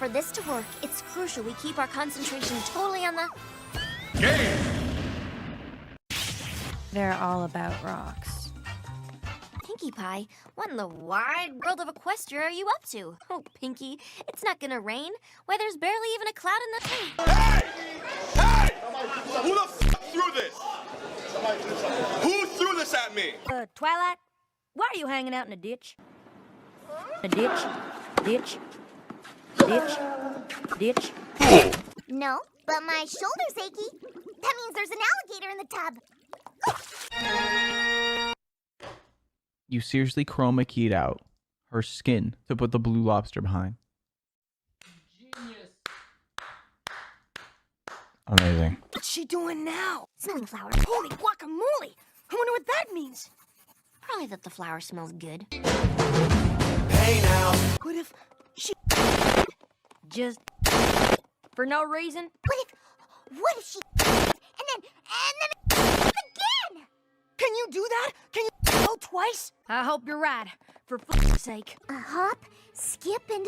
For this to work, it's crucial we keep our concentration totally on the... Game! They're all about rocks. Pinkie Pie, what in the wide world of Equestria are you up to? Oh, Pinkie, it's not gonna rain. Why, there's barely even a cloud in the tree. Hey! Hey! Who the f threw this? Who threw this at me? Twilight, why are you hanging out in a ditch? A ditch? Ditch? Ditch? Ditch? No, but my shoulder's achy. That means there's an alligator in the tub. You seriously chroma keyed out her skin to put the blue lobster behind. Genius. Amazing. What's she doing now? Smelling flowers. Holy guacamole! I wonder what that means. Probably that the flower smells good. Hey now. What if she... Just... for no reason? What if she... and then again? Can you do that? Can you go twice? I hope you're right. For f***'s sake. A hop, skip, and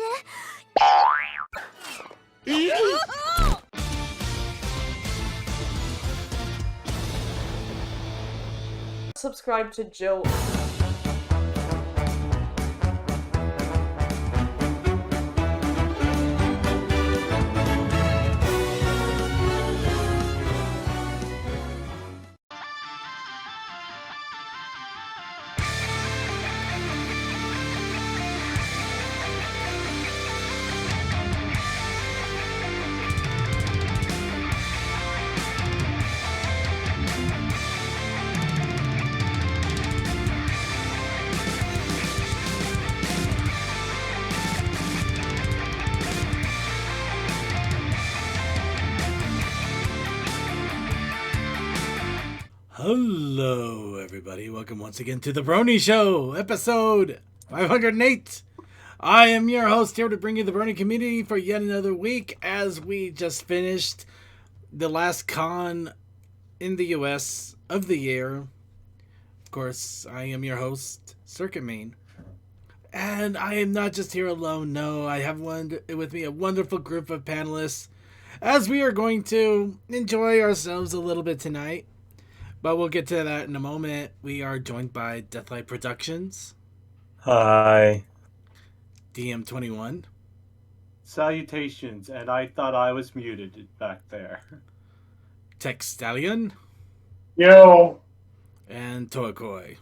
Subscribe to Jill. Hello, everybody. Welcome once again to the Brony Show, episode 508. I am your host here to bring you the Brony community for yet another week as we just finished the last con in the U.S. of the year. Of course, I am your host, Circuit Main. And I am not just here alone, no. I have with me a wonderful group of panelists as we are going to enjoy ourselves a little bit tonight. But we'll get to that in a moment. We are joined by Deathlight Productions. Hi. DM21. Salutations, and I thought I was muted back there. Tech Stallion. Yo. And Toakoi.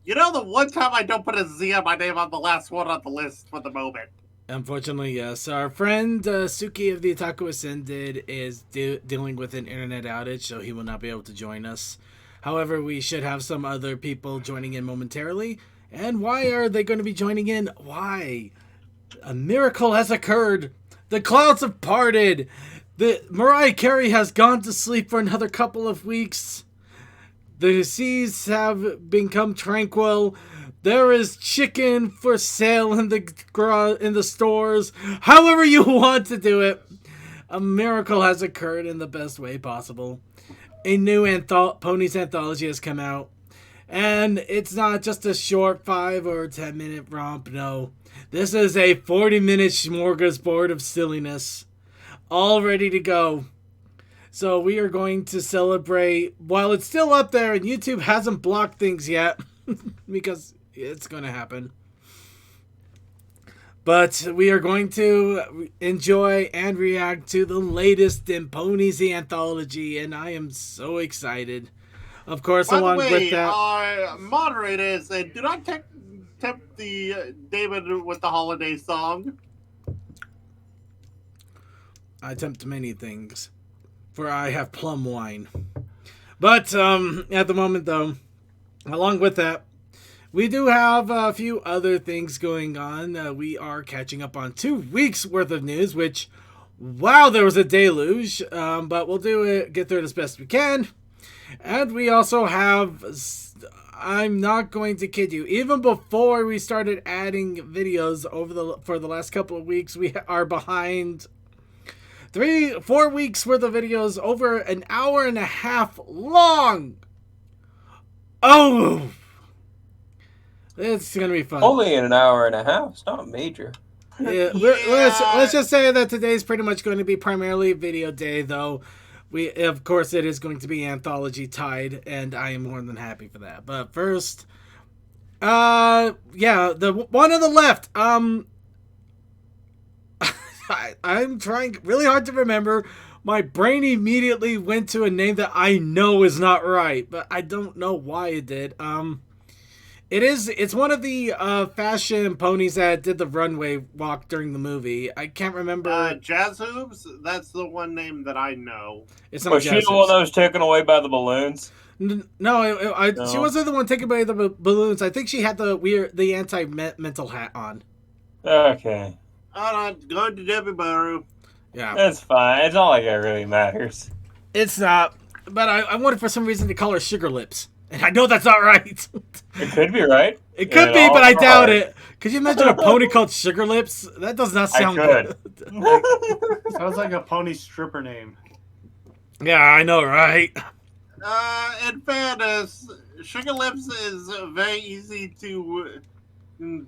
You know, the one time I don't put a Z on my name, I'm the last one on the list for the moment. Unfortunately, yes. Our friend Suki of the Otaku Ascended is dealing with an internet outage, so he will not be able to join us. However, we should have some other people joining in momentarily. And why are they going to be joining in? Why? A miracle has occurred. The clouds have parted. Mariah Carey has gone to sleep for another couple of weeks. The seas have become tranquil. There is chicken for sale in the stores. However you want to do it. A miracle has occurred in the best way possible. A new Ponies anthology has come out. And it's not just a short 5 or 10 minute romp, no. This is a 40-minute smorgasbord of silliness. All ready to go. So we are going to celebrate, while it's still up there and YouTube hasn't blocked things yet, because it's going to happen. But we are going to enjoy and react to the latest in Ponies Anthology, and I am so excited. Of course, By along the way, with that... our moderators, do not tempt the David with the holiday song. I tempt many things, for I have plum wine. But at the moment, though, along with that, we do have a few other things going on. We are catching up on 2 weeks worth of news, which, wow, there was a deluge. But we'll get through it as best we can. And we also have, I'm not going to kid you, even before we started adding videos for the last couple of weeks, we are behind 3-4 weeks worth of videos over an hour and a half long. Oh, it's gonna be fun. Only in an hour and a half. It's not major. Yeah, let's just say that today's pretty much going to be primarily video day, though. Of course, it is going to be anthology tied, and I am more than happy for that. But first, yeah, the one on the left, I'm trying really hard to remember. My brain immediately went to a name that I know is not right, but I don't know why it did. It's one of the fashion ponies that did the runway walk during the movie. I can't remember. Jazz Hoops? That's the one name that I know. It's not Was she Jazz the one that Hoops. was taken away by the balloons? No, No. she wasn't the one taken by the balloons. I think she had the anti-mental hat on. Okay. Hold on, go to Debbie Baru. Yeah, That's fine. It's not like it really matters. it's not. But I wanted for some reason to call her Sugar Lips, and I know that's not right. It could be right. It could In be, all but I of doubt our- it. Could you imagine a pony called Sugar Lips? That does not sound could. good. Sounds like a pony stripper name. Yeah, I know, right? In fairness, Sugar Lips is very easy to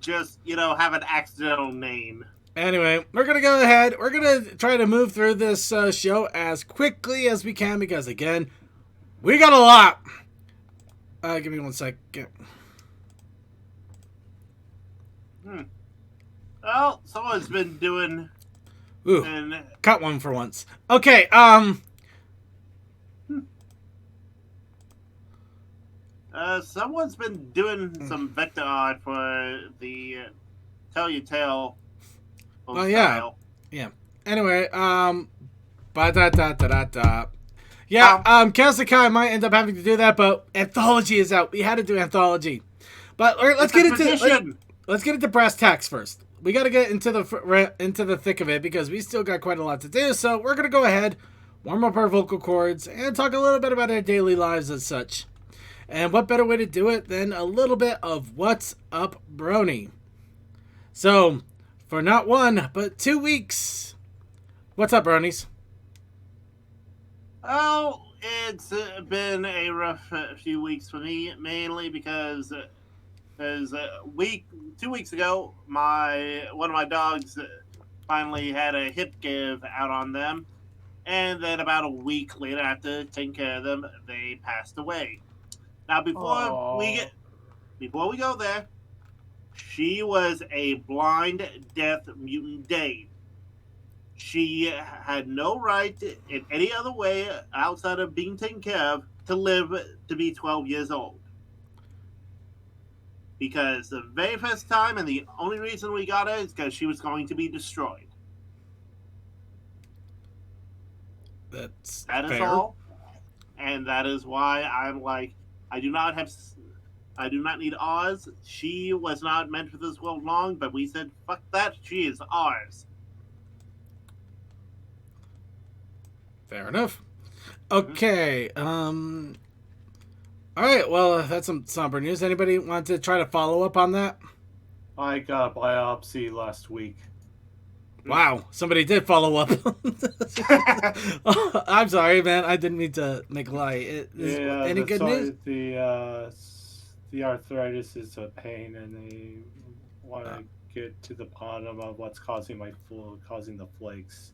just, have an accidental name. Anyway, we're going to go ahead. We're going to try to move through this show as quickly as we can because, again, we got a lot. Give me 1 second. Well, someone's been doing... Ooh, And cut one for once. Okay, someone's been doing some vector art for the Tell Your Tale. Oh, yeah. Anyway, ba-da-da-da-da-da. Yeah, Kazukai might end up having to do that, but Anthology is out. We had to do Anthology. But let's get into brass tacks first. We got to get into the thick of it because we still got quite a lot to do. So we're gonna go ahead, warm up our vocal cords, and talk a little bit about our daily lives and such. And what better way to do it than a little bit of What's Up, Brony? So, for not 1 but 2 weeks, what's up, Bronies? Oh, it's been a rough few weeks for me, mainly because 2 weeks ago, one of my dogs finally had a hip give out on them, and then about a week later, after taking care of them, they passed away. Now, before we go there, she was a blind, deaf, mutant Dane. She had no right in any other way outside of being taken care of to live to be 12 years old. Because the very first time and the only reason we got her is because she was going to be destroyed. That is fair. all. And that is why I'm like, I do not need Oz. She was not meant for this world long, but we said, fuck that, she is ours. Fair enough. Okay. All right. Well, that's some somber news. Anybody want to try to follow up on that? I got a biopsy last week. Wow, somebody did follow up. Oh, I'm sorry, man. I didn't mean to make a lie. Any good news? The arthritis is a pain, and they want to get to the bottom of what's causing the flakes.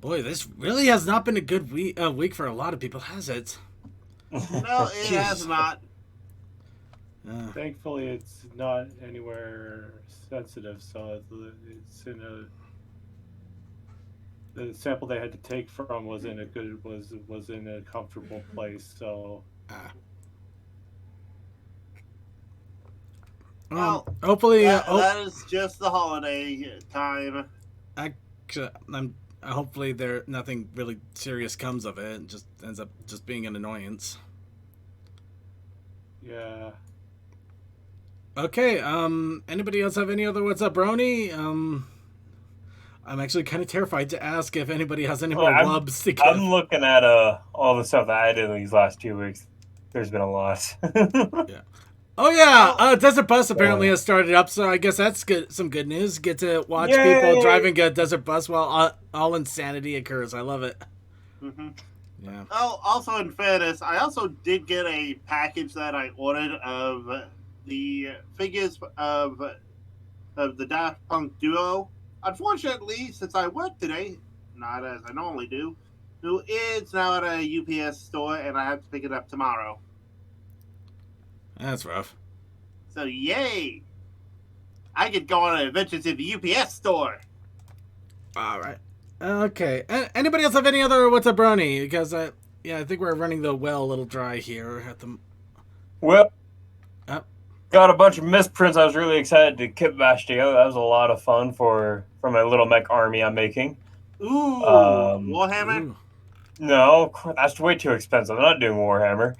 Boy, this really has not been a good week for a lot of people, has it? No, it has not. Thankfully, it's not anywhere sensitive, so it's in the sample they had to take from was in a comfortable place. So, well, hopefully, that is just the holiday time. Hopefully, nothing really serious comes of it. It just ends up just being an annoyance. yeah. Okay, anybody else have any other What's Up, Brony? I'm actually kind of terrified to ask if anybody has any more wubs to give. I'm looking at all the stuff that I did these last 2 weeks. There's been a lot. Yeah. Oh yeah, Desert Bus apparently has started up, so I guess that's good. Some good news. Get to watch people driving a Desert Bus while all insanity occurs. I love it. Mm-hmm. Yeah. Oh, also in fairness, I also did get a package that I ordered of the figures of of the Daft Punk duo. Unfortunately, since I work today, not as I normally do, it's now at a UPS store and I have to pick it up tomorrow. That's rough. So, yay! I could go on an adventure to the UPS store. All right. Okay. Anybody else have any other What's Up Brony? Because, I think we're running the well a little dry here at the... Well, Oh. got a bunch of misprints. I was really excited to kit bash together. That was a lot of fun for my little mech army I'm making. Ooh, Warhammer? Ooh. No, that's way too expensive. I'm not doing Warhammer.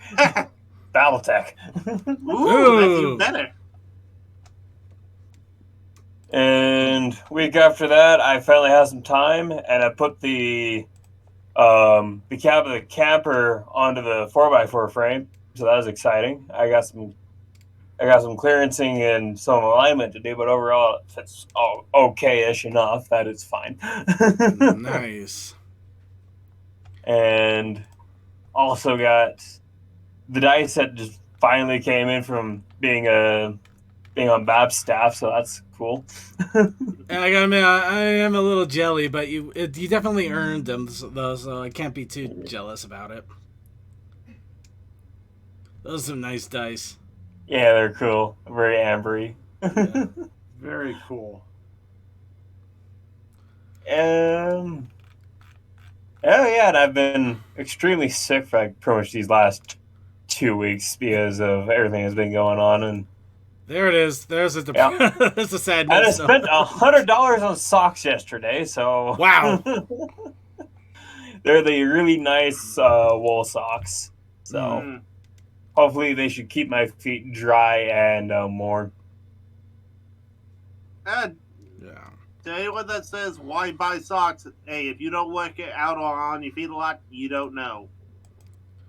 Battletech. Ooh, that's even better. And week after that, I finally had some time, and I put the cab of the camper onto the 4x4 frame. So that was exciting. I got some clearancing and some alignment to do, but overall it's okay-ish enough that it's fine. Nice. And also got the dice that just finally came in from being on Bab's staff, so that's cool. I gotta admit, I am a little jelly, but you definitely earned them, though, so I can't be too jealous about it. Those are some nice dice. Yeah, they're cool. Very ambery. Yeah. Very cool. Oh yeah, and I've been extremely sick for like pretty much these last 2 weeks because of everything that's been going on, and There it is. There's a there's a sad I note. just spent $100 on socks yesterday, so Wow. they're the really nice wool socks. So hopefully they should keep my feet dry and warm. And Yeah. to anyone that says, why buy socks? Hey, if you don't work it out or on your feet a lot, you don't know.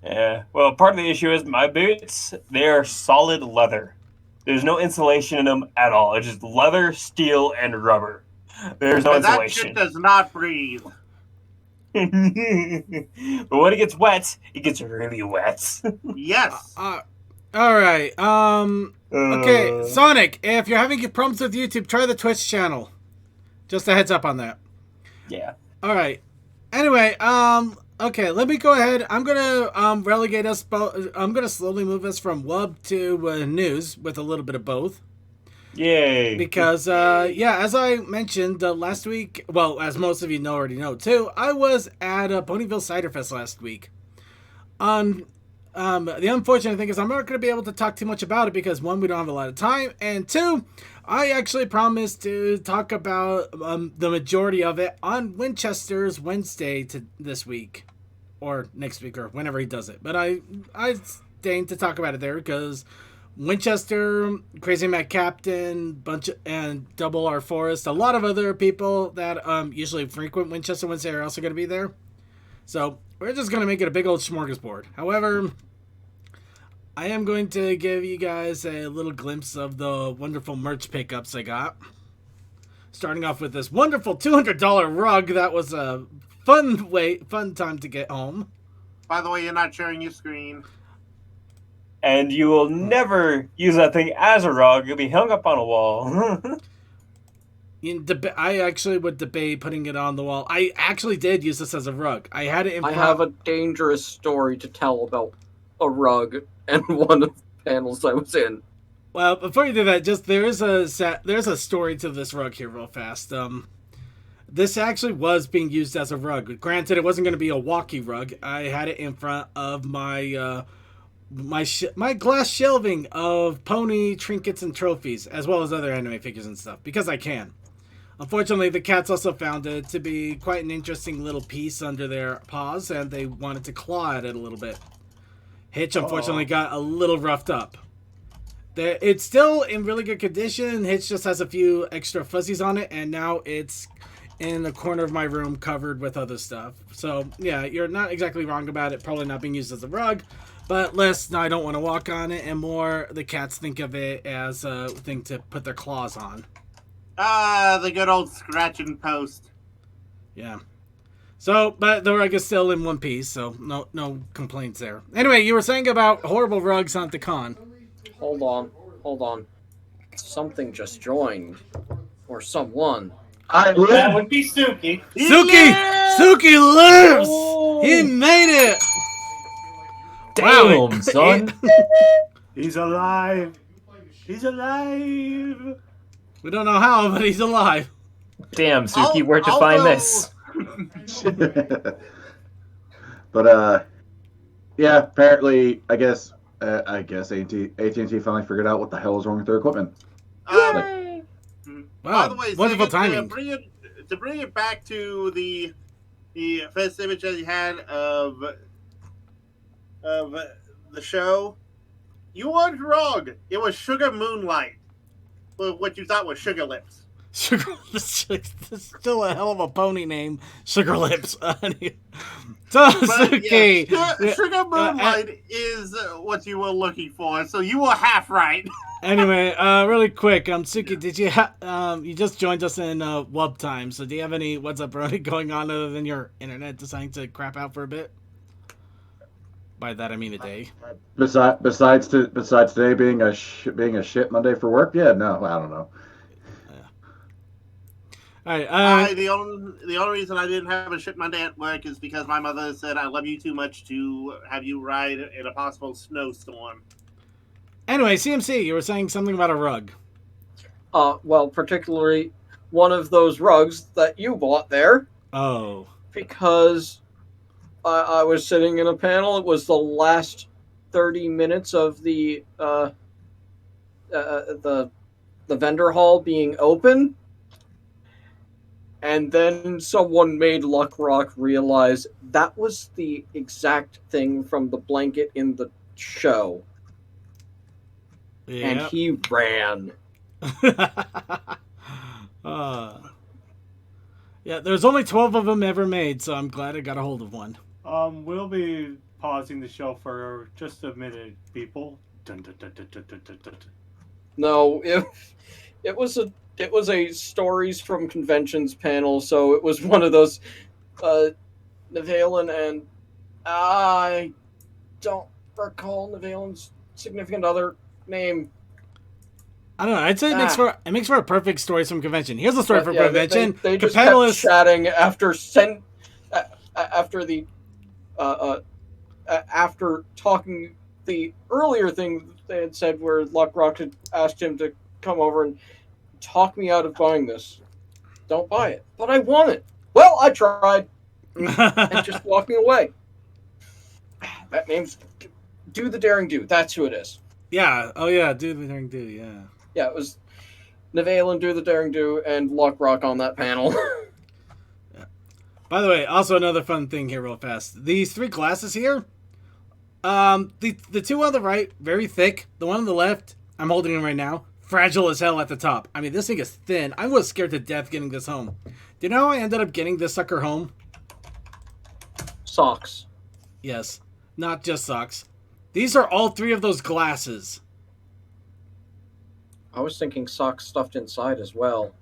Yeah. Well, part of the issue is my boots, they are solid leather. There's no insulation in them at all. It's just leather, steel, and rubber. There's no And that insulation. shit does not breathe. But when it gets wet, it gets really wet. Yes. All right. Okay, Sonic. If you're having problems with YouTube, try the Twitch channel. Just a heads up on that. Yeah. All right. Anyway, okay. Let me go ahead. I'm gonna relegate us. I'm gonna slowly move us from WUB to news with a little bit of both. Yay. Because, as I mentioned last week, well, as most of you already know too, I was at Ponyville Cider Fest last week. The unfortunate thing is I'm not going to be able to talk too much about it because, one, we don't have a lot of time, and two, I actually promised to talk about the majority of it on Winchester's Wednesday this week, or next week, or whenever he does it. But I deigned to talk about it there because Winchester, Crazy Matt Captain, and Double R Forest, a lot of other people that usually frequent Winchester Wednesday are also going to be there. So we're just going to make it a big old smorgasbord. However, I am going to give you guys a little glimpse of the wonderful merch pickups I got. Starting off with this wonderful $200 rug that was a fun time to get home. By the way, you're not sharing your screen. And you will never use that thing as a rug. You'll be hung up on a wall. I actually would debate putting it on the wall. I actually did use this as a rug. I had it in I front. have a dangerous story to tell about a rug and one of the panels I was in. Well, before you do that, just there's a story to this rug here real fast. This actually was being used as a rug. Granted, it wasn't going to be a walkie rug. I had it in front of my my glass shelving of pony trinkets and trophies, as well as other anime figures and stuff, because I can. Unfortunately, the cats also found it to be quite an interesting little piece under their paws, and they wanted to claw at it a little bit. Hitch, unfortunately, got a little roughed up. It's still in really good condition. Hitch just has a few extra fuzzies on it, and now it's in the corner of my room covered with other stuff. So, yeah, you're not exactly wrong about it probably not being used as a rug. But less, no, I don't want to walk on it, and more, the cats think of it as a thing to put their claws on. Ah, the good old scratch and post. Yeah. So, but the rug is still in one piece, so no complaints there. Anyway, you were saying about horrible rugs on the con. Hold on. something just joined. Or someone. That live. would be Suki. Suki! Suki lives! He made it! Damn, son. He's alive. He's alive. We don't know how, but he's alive. Damn, Suki, where'd you find this? But yeah, apparently, I guess AT&T finally figured out what the hell was wrong with their equipment. By Wow, the way, wonderful Sega, timing. To bring it back to the first image that you had of the show, you weren't wrong. It was Sugar Moonlight. What you thought was Sugar Lips. Sugar Lips. That's still a hell of a pony name. Sugar Lips. So, Suki. Yeah, Sugar Moonlight is what you were looking for, so you were half right. Anyway, really quick, Suki, did you you just joined us in Wub time, so do you have any What's Up Brony going on other than your internet deciding to crap out for a bit? By that I mean a day. Besides today being a shit Monday for work, yeah, no, I don't know. All right. The only reason I didn't have a shit Monday at work is because my mother said I love you too much to have you ride in a possible snowstorm. Anyway, CMC, you were saying something about a rug. Well, particularly one of those rugs that you bought there. Oh. Because I was sitting in a panel. It was the last 30 minutes of the vendor hall being open. And then someone made Luck Rock realize that was the exact thing from the blanket in the show. Yep. And he ran. Yeah, there's only 12 of them ever made, so I'm glad I got a hold of one. We'll be pausing the show for just a minute, people. Dun, dun, dun, dun, dun, dun, dun, dun. No, it was a stories from conventions panel, so it was one of those Nevaelin and I don't recall Nevaelin's significant other name. I don't know. I'd say it makes for a perfect stories from convention. Here's a story from convention. They just panel kept chatting after after talking the earlier thing they had said where Luck Rock had asked him to come over and talk me out of buying this. Don't buy it. But I want it. Well, I tried. And just walking away. That name's Do the Daring Do. That's who it is. Yeah. Oh, yeah. Do the Daring Do. Yeah. Yeah, it was Nevaelin, Do the Daring Do, and Luck Rock on that panel. Yeah. By the way, also another fun thing here real fast. These 3 glasses here, the 2 on the right, very thick. The one on the left, I'm holding them right now. Fragile as hell at the top. I mean, this thing is thin. I was scared to death getting this home. Do you know how I ended up getting this sucker home? Socks. Yes. Not just socks. These are all 3 of those glasses. I was thinking socks stuffed inside as well.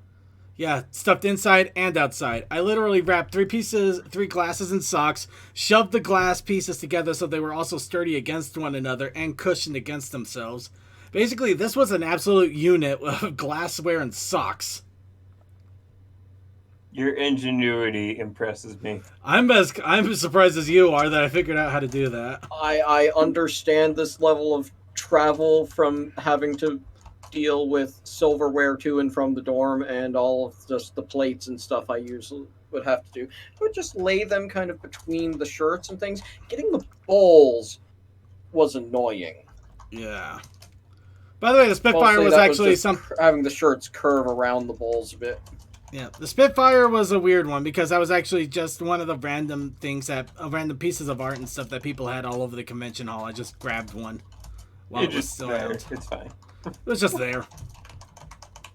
Yeah, stuffed inside and outside. I literally wrapped 3 glasses in socks, shoved the glass pieces together so they were also sturdy against one another and cushioned against themselves. Basically, this was an absolute unit of glassware and socks. Your ingenuity impresses me. I'm as surprised as you are that I figured out how to do that. I understand this level of travel from having to deal with silverware to and from the dorm and all of just the plates and stuff I usually would have to do. I would just lay them kind of between the shirts and things. Getting the bowls was annoying. Yeah. By the way, the Spitfire was actually having the shirts curve around the bowls a bit. Yeah, the Spitfire was a weird one because that was actually just one of the random things random pieces of art and stuff that people had all over the convention hall. I just grabbed one while it was still out. It's fine. It was just there.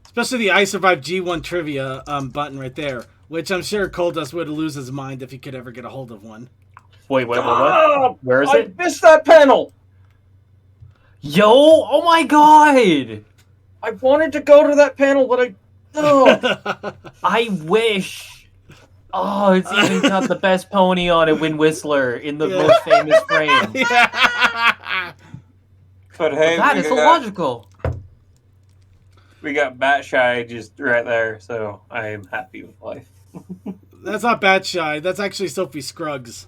Especially the I Survived G1 trivia button right there, which I'm sure Coldust would lose his mind if he could ever get a hold of one. Wait, what? Where is it? I missed that panel! Yo, oh my god! I wanted to go to that panel, but I wish. Oh, it's even got the best pony on it, Wind Whistler, in the most famous frame. Yeah. But hey, that is illogical. we got Bat Shy just right there, so I am happy with life. That's not Bat Shy. That's actually Sophie Scruggs.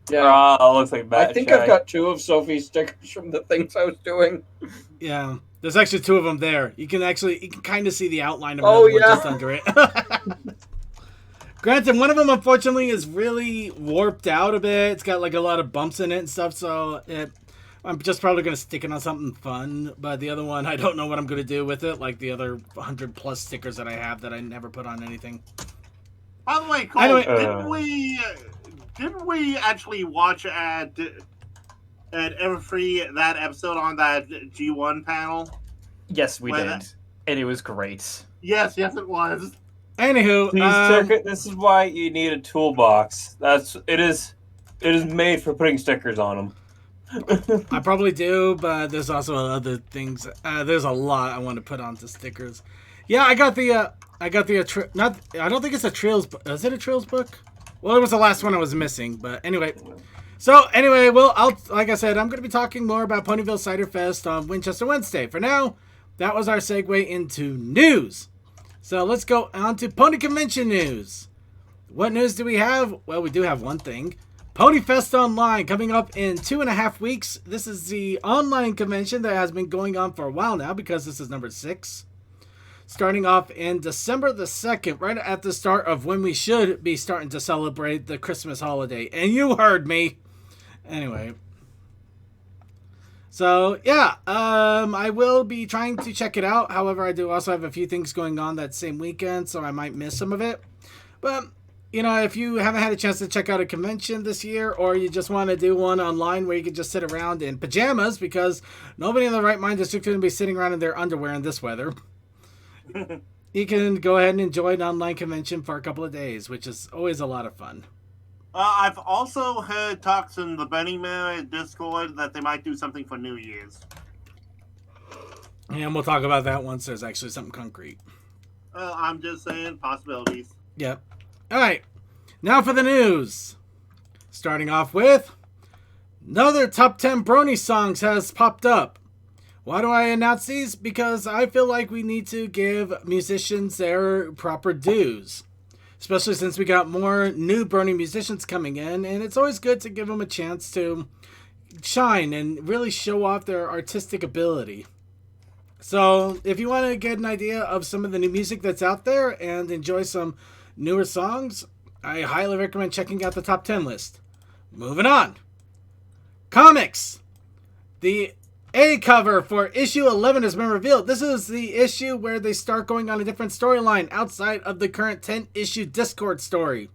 Yeah. Looks like Bat I think Shy. I've got 2 of Sophie's stickers from the things I was doing. Yeah, there's actually 2 of them there. You can kind of see the outline of Oh, another yeah. one just under it. Granted, one of them unfortunately is really warped out a bit. It's got like a lot of bumps in it and stuff, so I'm just probably going to stick it on something fun. But the other one, I don't know what I'm going to do with it, like the other 100+ stickers that I have that I never put on anything. By the way, Cole, Anyway, didn't we actually watch at Everfree that episode on that G1 panel? Yes, we did. And it was great. Yes, it was. Anywho, this is why you need a toolbox. It is made for putting stickers on them. I probably do, but there's also other things. There's a lot I want to put onto stickers. Yeah, I got the I don't think it's a Trails book. Is it a Trails book? Well, it was the last one I was missing, but anyway. Well, like I said, I'm going to be talking more about Ponyville Cider Fest on Winchester Wednesday. For now, that was our segue into news. So let's go on to Pony Convention news. What news do we have? Well, we do have one thing. Pony Fest Online coming up in 2.5 weeks. This is the online convention that has been going on for a while now because this is number 6. Starting off in December the 2nd, right at the start of when we should be starting to celebrate the Christmas holiday. And you heard me. Anyway. So, yeah, I will be trying to check it out. However, I do also have a few things going on that same weekend, so I might miss some of it. But, you know, if you haven't had a chance to check out a convention this year, or you just want to do one online where you can just sit around in pajamas, because nobody in their right mind is just going to be sitting around in their underwear in this weather, you can go ahead and enjoy an online convention for a couple of days, which is always a lot of fun. I've also heard talks in the Bunny Man Discord that they might do something for New Year's. And we'll talk about that once there's actually something concrete. I'm just saying possibilities. Yep. All right. Now for the news. Starting off with another top 10 Brony songs has popped up. Why do I announce these? Because I feel like we need to give musicians their proper dues. Especially since we got more new Brony musicians coming in, and it's always good to give them a chance to shine and really show off their artistic ability. So, if you want to get an idea of some of the new music that's out there and enjoy some newer songs, I highly recommend checking out the top 10 list. Moving on. Comics. The A cover for issue 11 has been revealed. This is the issue where they start going on a different storyline outside of the current 10-issue Discord story.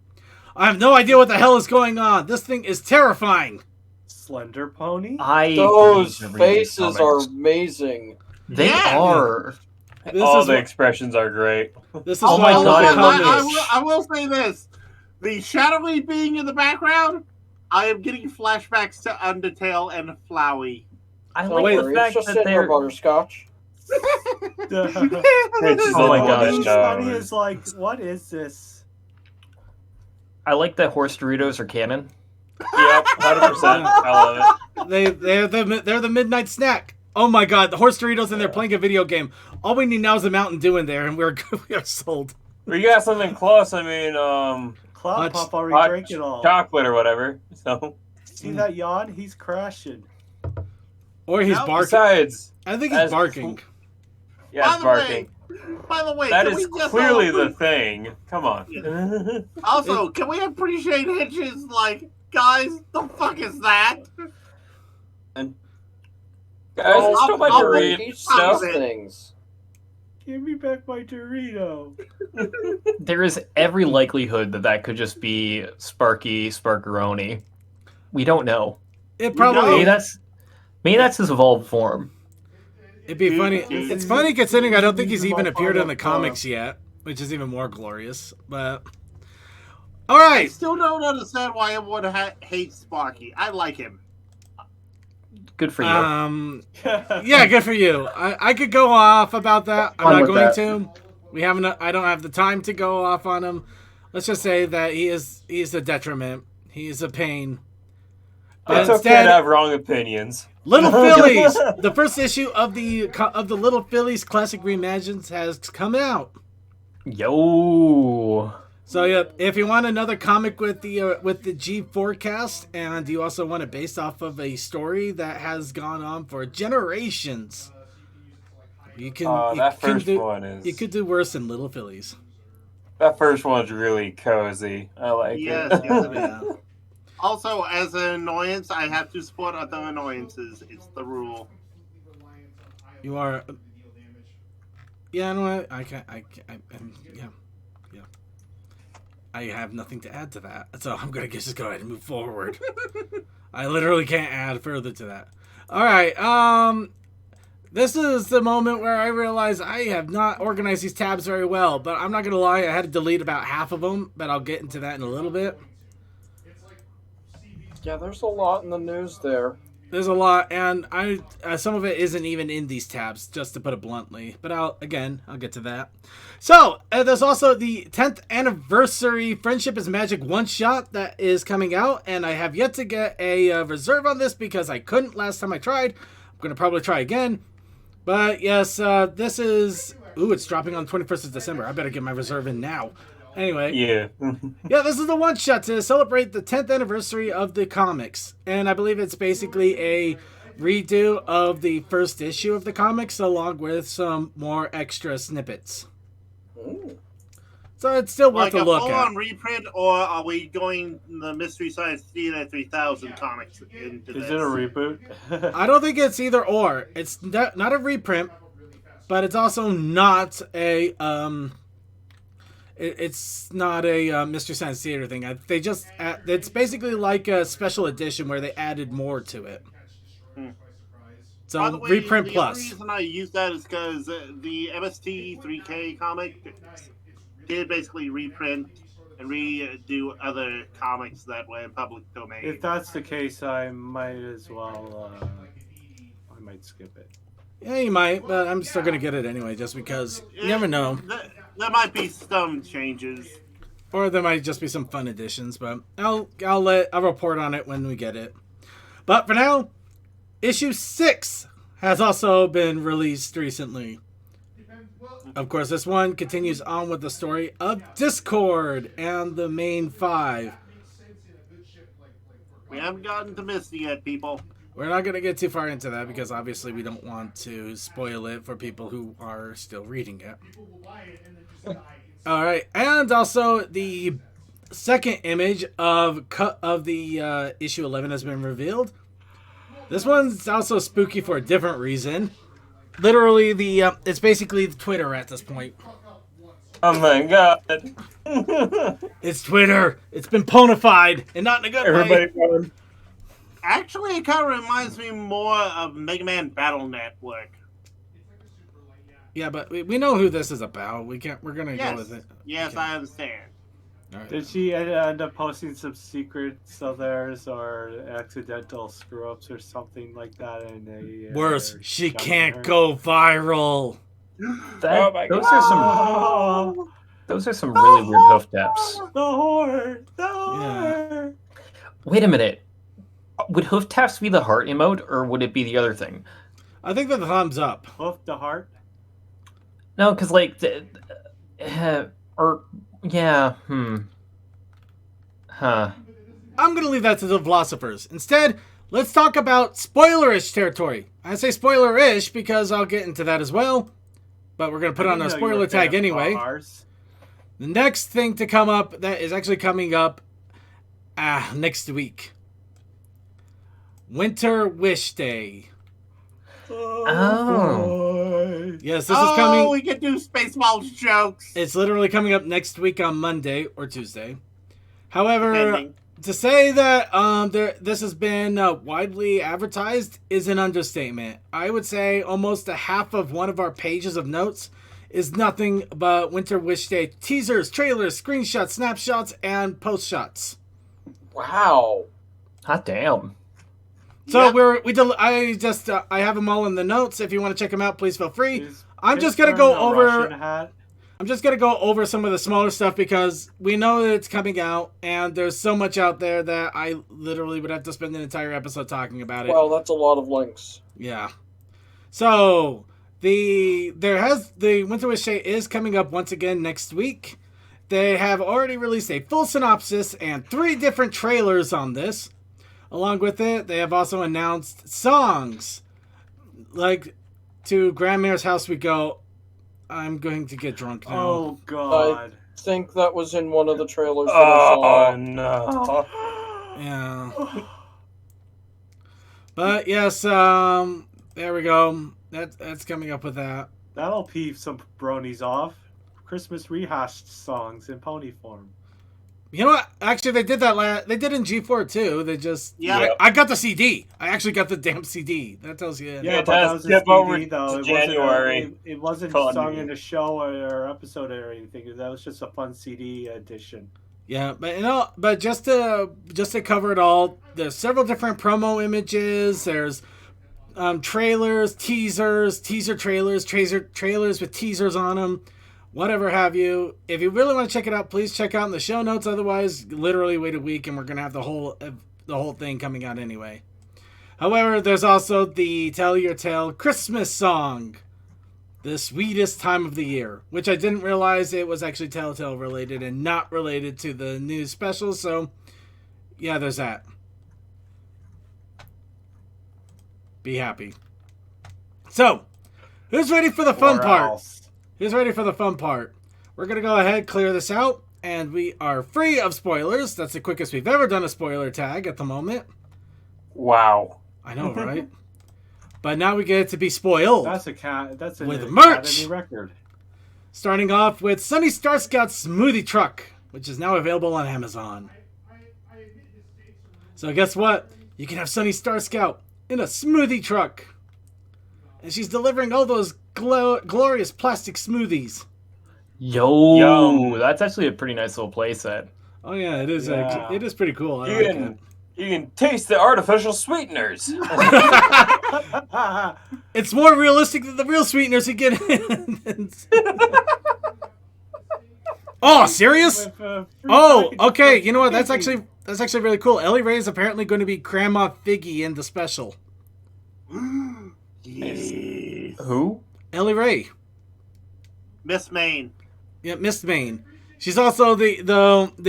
I have no idea what the hell is going on. This thing is terrifying. Slender Pony? Those faces are amazing. They are. All the expressions are great. This is oh my god, I will say this. The shadowy being in the background, I am getting flashbacks to Undertale and Flowey. I like the fact that they're butterscotch. Oh my gosh. Funny is like, what is this? I like that horse Doritos are canon. Yep, 100%. I love it. They're the midnight snack. Oh my god, the horse Doritos in there playing a video game. All we need now is a Mountain Dew in there, and we are sold. We got something close. I mean, Cloud Pop already drank it all. Chocolate or whatever. So. See that yawn? He's crashing. Or he's barking. Besides, I think he's barking. Yeah, it's barking. By the way, that is clearly the thing. Come on. Yeah. Also, can we appreciate Hitch's, like, guys, the fuck is that? And guys, let's go my Dorito things. Give me back my Dorito. There is every likelihood that could just be Sparky Sparkeroni. We don't know. It probably maybe that's his evolved form. It'd be funny. It's funny considering I don't think he's even appeared in the comics yet, which is even more glorious. But all right, I still don't understand why everyone hates Sparky. I like him. Good for you. Yeah, good for you. I could go off about that. I'm not going to. I don't have the time to go off on him. Let's just say that he's a detriment. He is a pain. But it's okay to have wrong opinions. Little Phillies. The first issue of the Little Phillies Classic Reimagined has come out. Yo. So yeah, if you want another comic with the G forecast, and you also want it based off of a story that has gone on for generations, you can. You could do worse than Little Phillies. That first one's really cozy. I like it. Yes, yeah. Also, as an annoyance, I have to support other annoyances. It's the rule. You are. Yeah, I know what? Yeah. I have nothing to add to that, so I'm gonna just go ahead and move forward. I literally can't add further to that. All right. This is the moment where I realize I have not organized these tabs very well, but I'm not gonna lie, I had to delete about half of them, but I'll get into that in a little bit. Yeah, there's a lot in the news there. There's a lot, and some of it isn't even in these tabs, just to put it bluntly. But I'll get to that. So, there's also the 10th anniversary Friendship is Magic one-shot that is coming out, and I have yet to get a reserve on this because I couldn't last time I tried. I'm going to probably try again. But yes, this is... Ooh, it's dropping on 21st of December. I better get my reserve in now. Anyway. Yeah. Yeah, this is the one-shot to celebrate the 10th anniversary of the comics. And I believe it's basically a redo of the first issue of the comics along with some more extra snippets. Ooh. So it's still worth a look at. Like a full-on reprint, or are we going the Mystery Science Theater 3000 comics into this? Is it a reboot? I don't think it's either or. It's not a reprint, but it's also not a... It's not a Mystery Science Theater thing. It's basically like a special edition where they added more to it. So By the way, reprint the plus. The reason I use that is because the MST 3K comic did basically reprint and redo other comics that were in public domain. If that's the case, I might as well. I might skip it. Yeah, you might, but I'm still gonna get it anyway, just because you never know. There might be some changes, or there might just be some fun additions. But I'll report on it when we get it. But for now, issue 6 has also been released recently. Of course, this one continues on with the story of Discord and the main 5. We haven't gotten to Misty yet, people. We're not going to get too far into that because obviously we don't want to spoil it for people who are still reading it. All right, and also the second image of the issue 11 has been revealed. This one's also spooky for a different reason. Literally, it's basically Twitter at this point. Oh my god! It's Twitter. It's been ponified, and not in a good way. Actually, it kind of reminds me more of Mega Man Battle Network. Yeah, but we know who this is about. We're gonna go with it. Yes, okay. I understand. Right. Did she end up posting some secrets of theirs or accidental screw-ups or something like that? And worse, she can't go viral. Those are some really weird hoof taps. The whore! The whore! Yeah. Wait a minute. Would hoof taps be the heart emote, or would it be the other thing? I think they're the thumbs up. Hoof the heart? No, because like, I'm gonna leave that to the philosophers. Instead, let's talk about spoilerish territory. I say spoilerish because I'll get into that as well, but we're gonna put on a spoiler tag anyway. The next thing to come up that is actually coming up next week. Winter Wish Day. Oh. Yes, this is coming. Oh, we can do Spaceballs jokes. It's literally coming up next week on Monday or Tuesday. However, to say that this has been widely advertised is an understatement. I would say almost a half of one of our pages of notes is nothing but Winter Wish Day teasers, trailers, screenshots, snapshots, and post shots. Wow. Hot damn. So I have them all in the notes. If you want to check them out, please feel free. I'm just gonna go over I'm just going to go over some of the smaller stuff because we know that it's coming out, and there's so much out there that I literally would have to spend an entire episode talking about it. Well, that's a lot of links. Yeah. So, the Winter Wish Day is coming up once again next week. They have already released a full synopsis and 3 different trailers on this. Along with it, they have also announced songs. Like, To Grandmare's House We Go. I'm going to get drunk now. Oh, God. I think that was in one of the trailers that I saw. Oh, no. Yeah. But, yes, there we go. That's coming up with that. That'll pee some bronies off. Christmas rehashed songs in pony form. You know what? Actually, they did that. They did in G4 too. They just I got the CD. I actually got the damn CD. That tells you. Yeah, but that was a CD though. It wasn't sung in a show or episode or anything. That was just a fun CD edition. Yeah, but just to cover it all, there's several different promo images. There's trailers, teasers, teaser trailers, trailers with teasers on them. Whatever have you. If you really want to check it out, please check out in the show notes. Otherwise, literally wait a week and we're going to have the whole thing coming out anyway. However, there's also the Tell Your Tale Christmas song. The sweetest time of the year. Which I didn't realize it was actually Telltale related and not related to the new special. So, yeah, there's that. Be happy. So, who's ready for the fun part? Who's ready for the fun part? We're going to go ahead, clear this out, and we are free of spoilers. That's the quickest we've ever done a spoiler tag at the moment. Wow. I know, right? But now we get to be spoiled. That's a with merch record. Starting off with Sunny Star Scout Smoothie Truck, which is now available on Amazon. So guess what? You can have Sunny Star Scout in a smoothie truck. And she's delivering all those glorious plastic smoothies. Yo, that's actually a pretty nice little playset. Oh yeah, it is. Yeah. It is pretty cool. You can taste the artificial sweeteners. It's more realistic than the real sweeteners you get. Oh, serious? Oh, okay. You know what? That's actually really cool. Ellie Ray is apparently going to be Grandma Figgy in the special. Who? Ellie Ray. Miss Maine. Yeah, Miss Maine. She's also the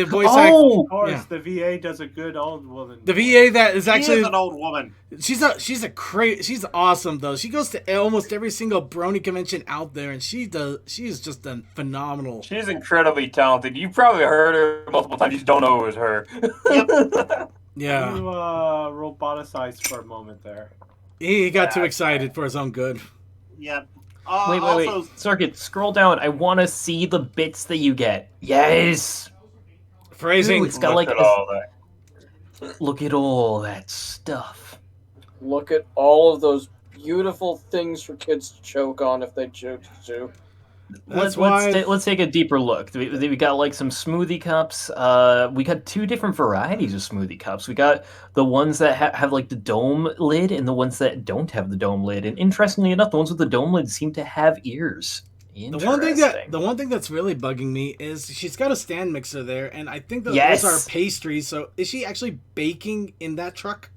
voice actor. Oh, of course, yeah. The VA does a good old woman. The VA that is actually an old woman. She's awesome though. She goes to almost every single Brony convention out there, and she is just a phenomenal. She's incredibly talented. You probably heard her multiple times. You just don't know it was her. Yep. Yeah. You roboticized for a moment there. He got too excited for his own good. Yep. Wait. Circuit, scroll down. I want to see the bits that you get. Yes. Phrasing. Ooh, it's got Look at all that. Look at all that stuff. Look at all of those beautiful things for kids to choke on if they choose to. Let's take a deeper look. We got like some smoothie cups. We got 2 different varieties of smoothie cups. We got the ones that have like the dome lid and the ones that don't have the dome lid. And interestingly enough, the ones with the dome lid seem to have ears. The one thing that's really bugging me is she's got a stand mixer there, and I think that those are pastries. So is she actually baking in that truck?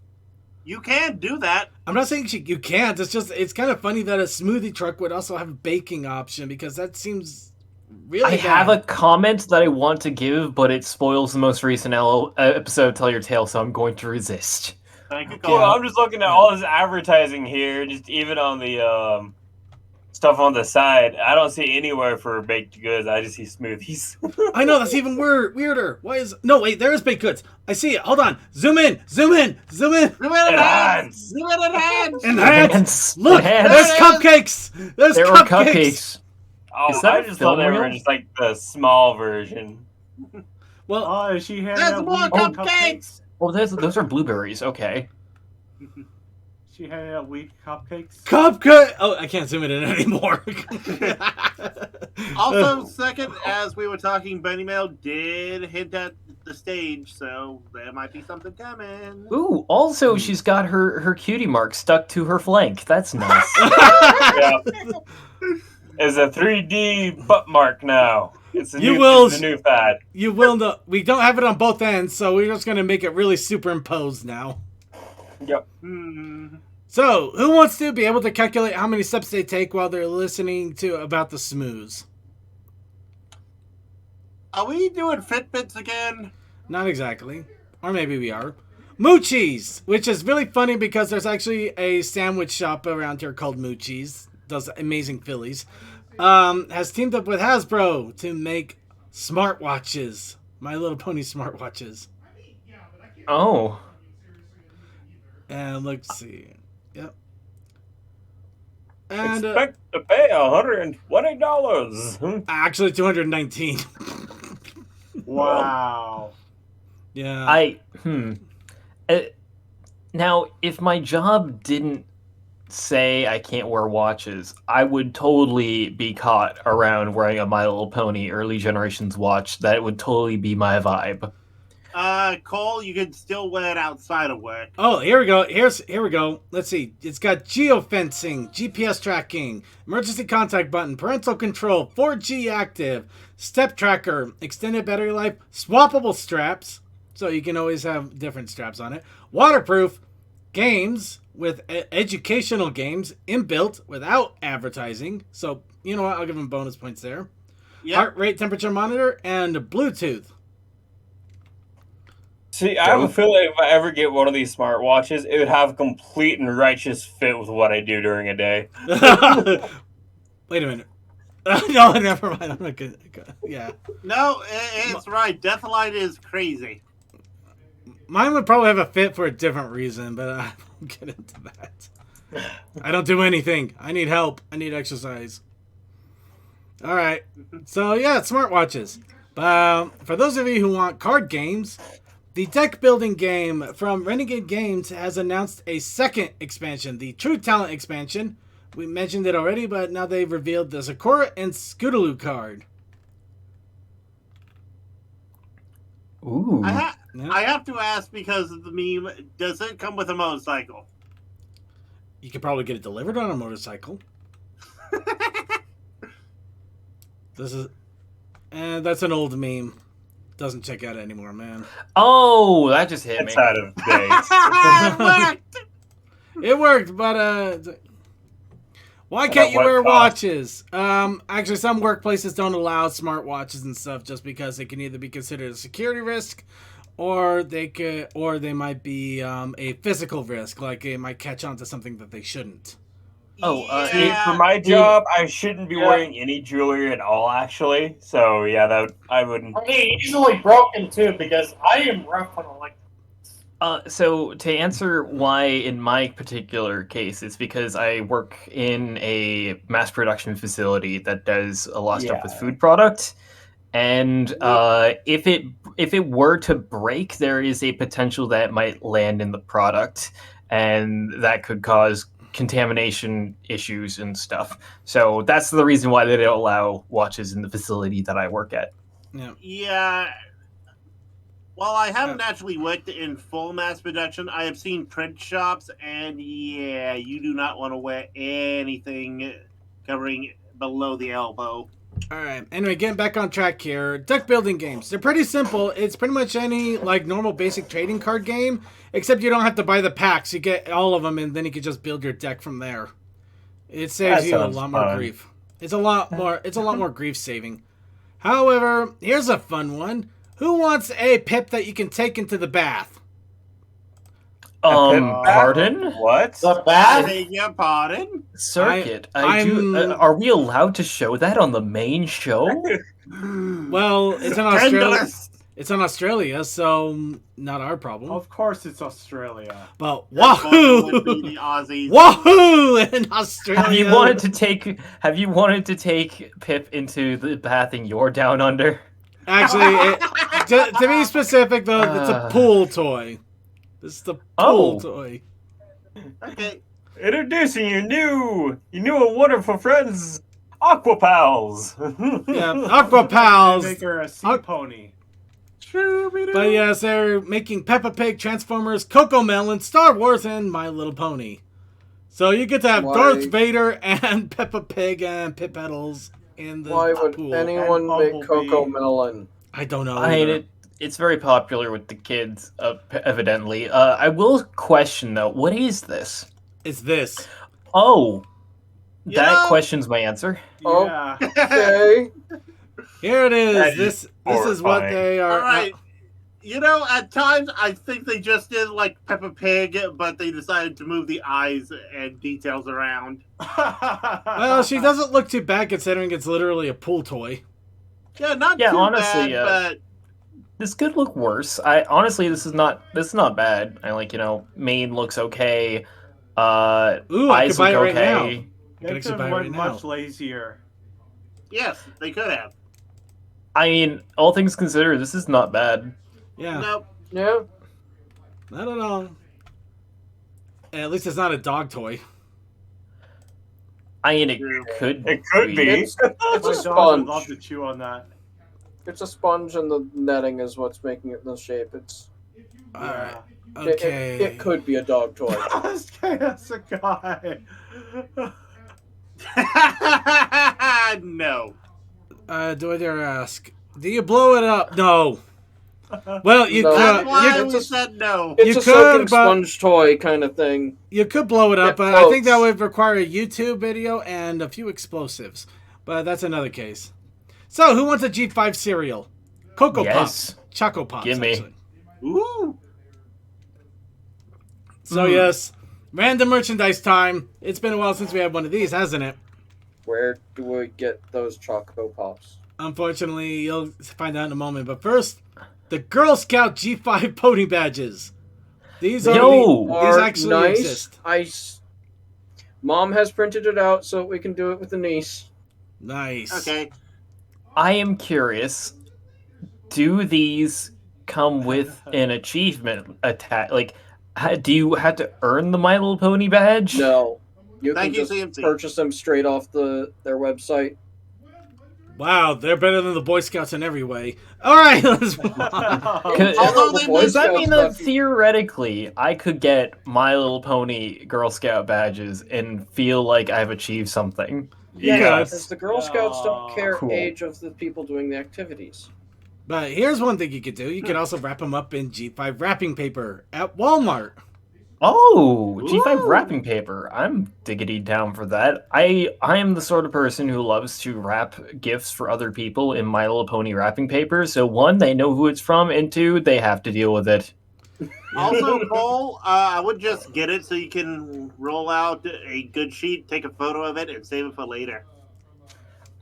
You can do that. I'm not saying you can't. It's kind of funny that a smoothie truck would also have a baking option because that seems really bad. have a comment that I want to give, but it spoils the most recent episode of Tell Your Tale, so I'm going to resist. Well, I'm just looking at all this advertising here, just even on the stuff on the side. I don't see anywhere for baked goods. I just see smoothies. I know, that's even weirder. Why is... No, wait, there is baked goods. I see it. Hold on. Zoom in. Enhance. Enhance. Look, there's cupcakes. There are cupcakes. Oh, I just thought they were just like the small version. Well, is she handing there's out more cupcakes. Oh, those are blueberries. Okay. She handed out wheat cupcakes. Oh, I can't zoom it in anymore. Also, second, as we were talking, Bunny Mail did hint at the stage, so there might be something coming. Ooh, also she's got her cutie mark stuck to her flank. That's nice. is a 3D butt mark now. It's a You new, will- it's the new fad. You will know. We don't have it on both ends, so we're just going to make it really superimposed now. Yep. So, who wants to be able to calculate how many steps they take while they're listening to about the smooths? Are we doing Fitbits again? Not exactly. Or maybe we are. Moochies, which is really funny because there's actually a sandwich shop around here called Moochies. Does amazing Phillies. Has teamed up with Hasbro to make smartwatches. My Little Pony smartwatches. Oh. And let's see. Yep. And Expect to pay $120. actually 219. Wow. Yeah. Now, if my job didn't say I can't wear watches, I would totally be caught around wearing a My Little Pony early generations watch. That would totally be my vibe. Cole, you can still wear it outside of work. Oh, here we go. Here we go. Let's see. It's got geofencing, GPS tracking, emergency contact button, parental control, 4G active, step tracker, extended battery life, swappable straps, so you can always have different straps on it. Waterproof, games with educational games inbuilt without advertising. So, you know what? I'll give them bonus points there. Yep. Heart rate temperature monitor and Bluetooth. See, I have a feeling if I ever get one of these smartwatches, it would have a complete and righteous fit with what I do during a day. Wait a minute. No, never mind. I'm not good. Yeah. No, it's right. Deathlight is crazy. Mine would probably have a fit for a different reason, but I won't get into that. I don't do anything. I need help. I need exercise. All right. So, yeah, smartwatches. For those of you who want card games, the deck building game from Renegade Games has announced a second expansion, the True Talent expansion. We mentioned it already, but now they've revealed the Sakura and Scootaloo card. Ooh. I have to ask because of the meme, does it come with a motorcycle? You could probably get it delivered on a motorcycle. That's an old meme. Doesn't check out anymore, man. Oh, that just hit me. It's out of date. It worked! It worked, but why can't you wear watches? Actually, some workplaces don't allow smartwatches and stuff just because they can either be considered a security risk, or they might be a physical risk, like it might catch on to something that they shouldn't. See, for my job, I shouldn't be wearing any jewelry at all, actually. So, yeah, I wouldn't. I mean, easily broken too, because I am rough on electronics. So to answer why in my particular case, it's because I work in a mass production facility that does a lot of stuff with food product. And if it were to break, there is a potential that it might land in the product, and that could cause contamination issues and stuff. So that's the reason why they don't allow watches in the facility that I work at. Yeah. Well, I haven't actually worked in full mass production. I have seen print shops, and yeah, you do not want to wear anything covering below the elbow. All right. Anyway, getting back on track here. Deck building games. They're pretty simple. It's pretty much any like normal basic trading card game, except you don't have to buy the packs. You get all of them, and then you can just build your deck from there. It saves you a lot more grief. It's a lot more grief saving. However, here's a fun one. Who wants a pip that you can take into the bath? Pardon? What? The bath? Beg your pardon? Circuit. Are we allowed to show that on the main show? Well, it's in Australia. It's in Australia, so not our problem. Of course, it's Australia. But wahoo! Wahoo! In Australia. Have you wanted to take Pip into the bathing you're down under? Actually, to be specific, though, it's a pool toy. This is the pool toy. Okay. Introducing your new and wonderful friends, Aqua Pals. Yeah, Aqua Pals. Make her a sea pony. But yes, they're making Peppa Pig, Transformers, Coco Melon, Star Wars, and My Little Pony. So you get to have Why- Darth Vader and Peppa Pig and Pip Petals in the Why would pool. anyone make Coco Melon? I don't know. I mean, either. it's very popular with the kids, evidently. I will question, though, what is this? It's this. Oh, You that know- questions my answer. Yeah. Okay. Here it is. That is This is what horrifying. they are. All right. You know, at times I think they just did like Peppa Pig, but they decided to move the eyes and details around. Well, she doesn't look too bad considering it's literally a pool toy. Yeah, not Yeah, too honestly, bad, This could look worse. This is not bad. I like, Mane looks okay. Ooh, I could Eyes buy look it right now. okay. You They could could actually have buy it went right now. much lazier. but yes, they could have. I mean, all things considered, this is not bad. Yeah, Nope. Yeah. not at all. At least it's not a dog toy. I mean, it True. could It could be. It's a My dog would sponge. love to chew on that. It's a sponge, and the netting is what's making it the shape. It's All right. it- Okay. It could be a dog toy. That's a guy. No. Do I dare ask? Do you blow it up? No. Well, you No. could. That's why it's we a- said no. It's You a could, soaking but- sponge toy kind of thing. You could blow it up, It but I think that floats. would require a YouTube video and a few explosives. But that's another case. So, who wants a G5 cereal? Cocoa Yes. Pops. Choco Pops. Give me. Actually. Ooh. So, yes. Random merchandise time. It's been a while since we had one of these, hasn't it? Where do we get those Choco Pops? Unfortunately, you'll find out in a moment. But first, the Girl Scout G5 pony badges. These are Yo! these actually nice. exist. Mom has printed it out so we can do it with the niece. Nice. Okay. I am curious. Do these come with an achievement attack? Like, do you have to earn the My Little Pony badge? No, you Thank can you, just CMC. purchase them straight off their website. Wow, they're better than the Boy Scouts in every way. All right, let's move on. Although they Boy Does that Scout mean that stuff- theoretically I could get My Little Pony Girl Scout badges and feel like I've achieved something? Yeah, Yes. because the Girl Scouts don't care Cool. age of the people doing the activities. But here's one thing you could do. You could also wrap them up in G5 wrapping paper at Walmart. Oh, G5 Ooh. wrapping paper. I'm diggity down for that. I am the sort of person who loves to wrap gifts for other people in My Little Pony wrapping paper. So one, they know who it's from, and two, they have to deal with it. Also, Cole, I would just get it so you can roll out a good sheet, take a photo of it, and save it for later.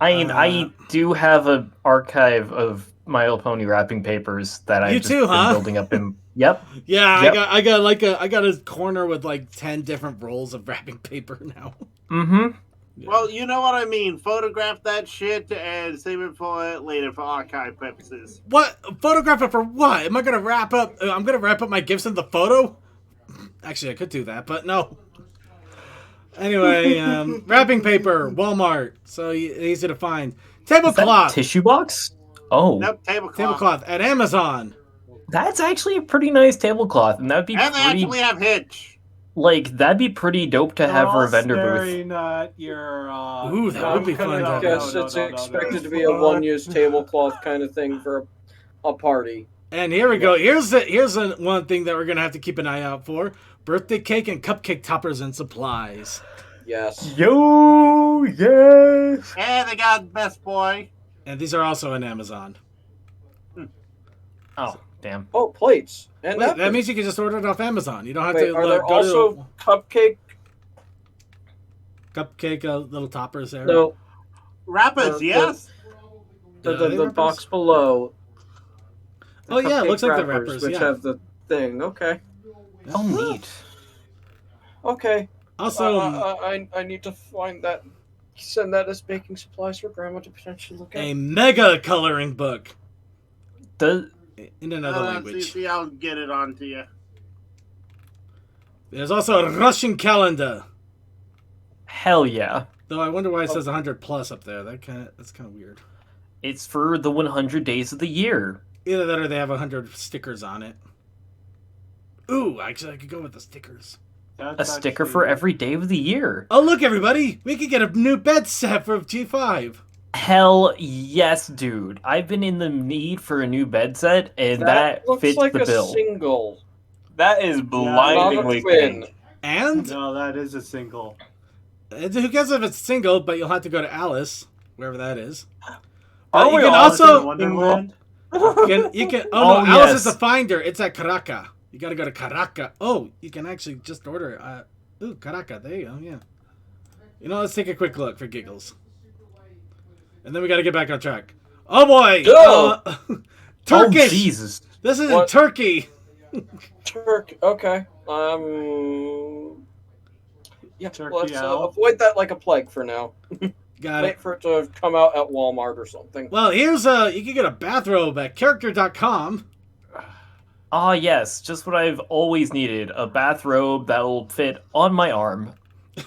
I mean, I do have an archive of My Little Pony wrapping papers that You I've just too, been huh? building up in. Yep. Yeah, Yep. I got a corner with like 10 different rolls of wrapping paper now. Mm-hmm. Well, you know what I mean. Photograph that shit and save it for later for archive purposes. What? Photograph it for what? Am I gonna wrap up? I'm gonna wrap up my gifts in the photo. Actually, I could do that, but no. Anyway, wrapping paper, Walmart, so easy to find. Is that Tablecloth, tissue box? Oh, Nope, tablecloth. tablecloth at Amazon. that's actually a pretty nice tablecloth, and that'd be And they pretty. actually have Hitch. Like, that'd be pretty dope to have for a vendor booth. staring at your, Ooh, that would be fun. I guess it's expected to be a one-use tablecloth kind of thing for a party. And here we go. Here's one thing that we're gonna have to keep an eye out for: birthday cake and cupcake toppers and supplies. Yes. Yo, yes. And they got Best Boy. And these are also on Amazon. Oh, damn. Oh, plates. And Wait, that napkins. means you can just order it off Amazon. You don't have Wait, to are there go to also cupcake? cupcake little toppers there. No, Rappers, yes. Yeah, the they box below. The Oh yeah, it cupcake looks like the wrappers. which Yeah. have the thing. Okay. Oh, neat. Okay. Also, I need to find that. Send that as baking supplies for Grandma to potentially look at. a mega coloring book Does in another language. See, I'll get it on to you. There's also a Russian calendar. hell yeah. Though I wonder why it says 100 plus up there. That's kind of weird. It's for the 100 days of the year. Either that or they have 100 stickers on it. Ooh, actually, I could go with the stickers. A sticker for every day of the year. Oh, look, everybody! We could get a new bed set for G5. Hell yes, dude. I've been in the need for a new bed set, and that looks fits like the a bill. single. That is blindingly pink. And? No, that is a single. Who cares if it's single, but you'll have to go to Alice, wherever that is. Are you we can all also... Wonderland? You can, oh, no, Oh, Alice yes. is the finder. It's at Caracas. You gotta go to Caracas. Oh, you can actually just order. Ooh, Caracas. There you go. Yeah. You know, let's take a quick look for giggles, and then we gotta get back on track. Oh boy! Turkish. Oh, Jesus. This is What? Turkey. Turk. Okay. Yeah. Turkey Let's out. avoid that like a plague for now. Got Wait it. for it to come out at Walmart or something. Well, here's you can get a bathrobe at character.com. Ah, yes, just what I've always needed. A bathrobe that'll fit on my arm.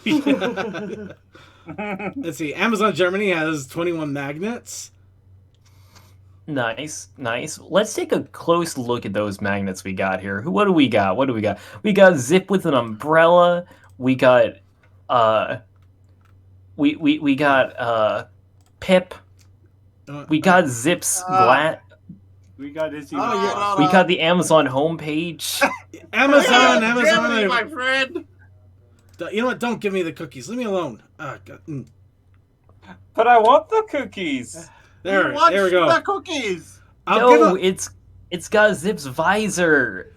Let's see. Amazon Germany has 21 magnets. Nice, nice. Let's take a close look at those magnets we got here. What do we got? What do we got? We got Zip with an umbrella. We got we got Pip. We got Zip's glass. We got Izzy. Oh, yeah. We got the Amazon homepage. Amazon. Germany, my friend. You know what? Don't give me the cookies. Leave me alone. God. But I want the cookies. There we go. The cookies. No, it's got Zip's visor.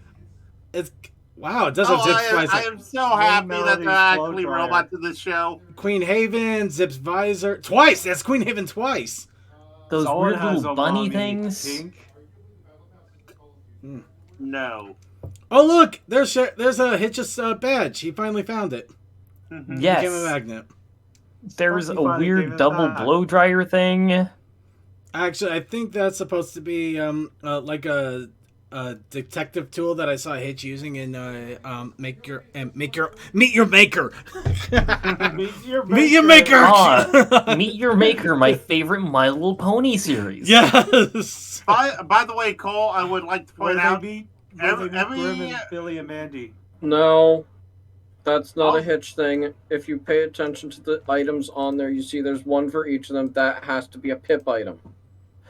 Wow, it does have Zip's visor. I am so happy that there are actually robots in this show. Queen Haven, Zip's visor. Twice! That's Queen Haven twice. Those Someone weird has little a bunny mommy things. pink. No. Oh, look! There's a Hitch's badge. He finally found it. Yes. Became a magnet. There's a finally gave weird it double back. blow dryer thing. Actually, I think that's supposed to be like a detective tool that I saw Hitch using in Meet Your Maker. Meet your Meet Your Maker. Meet Your Maker, my favorite My Little Pony series. Yes. By the way, Cole, I would like to point out Grim every and Billy and Mandy. No, that's not Oh. a Hitch thing. If you pay attention to the items on there, you see there's one for each of them. That has to be a Pip item.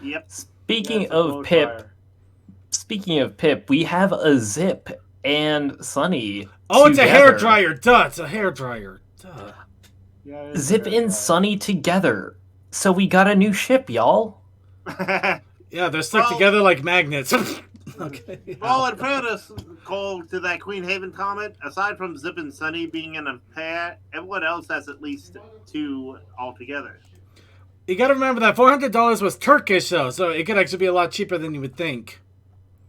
Yep. Speaking That's a blow of Pip, dryer. we have a Zip and Sunny. Oh, it's a hair together. dryer. Duh, it's a hair dryer. Duh. Yeah, it is a Zip hair and dryer. Sunny together. So we got a new ship, y'all. Yeah, they're stuck Well- together like magnets. Okay. Well, in fairness, Cole, to that Queen Haven comment, aside from Zip and Sunny being in a pair, everyone else has at least two altogether. You gotta remember that $400 was Turkish, though, so it could actually be a lot cheaper than you would think.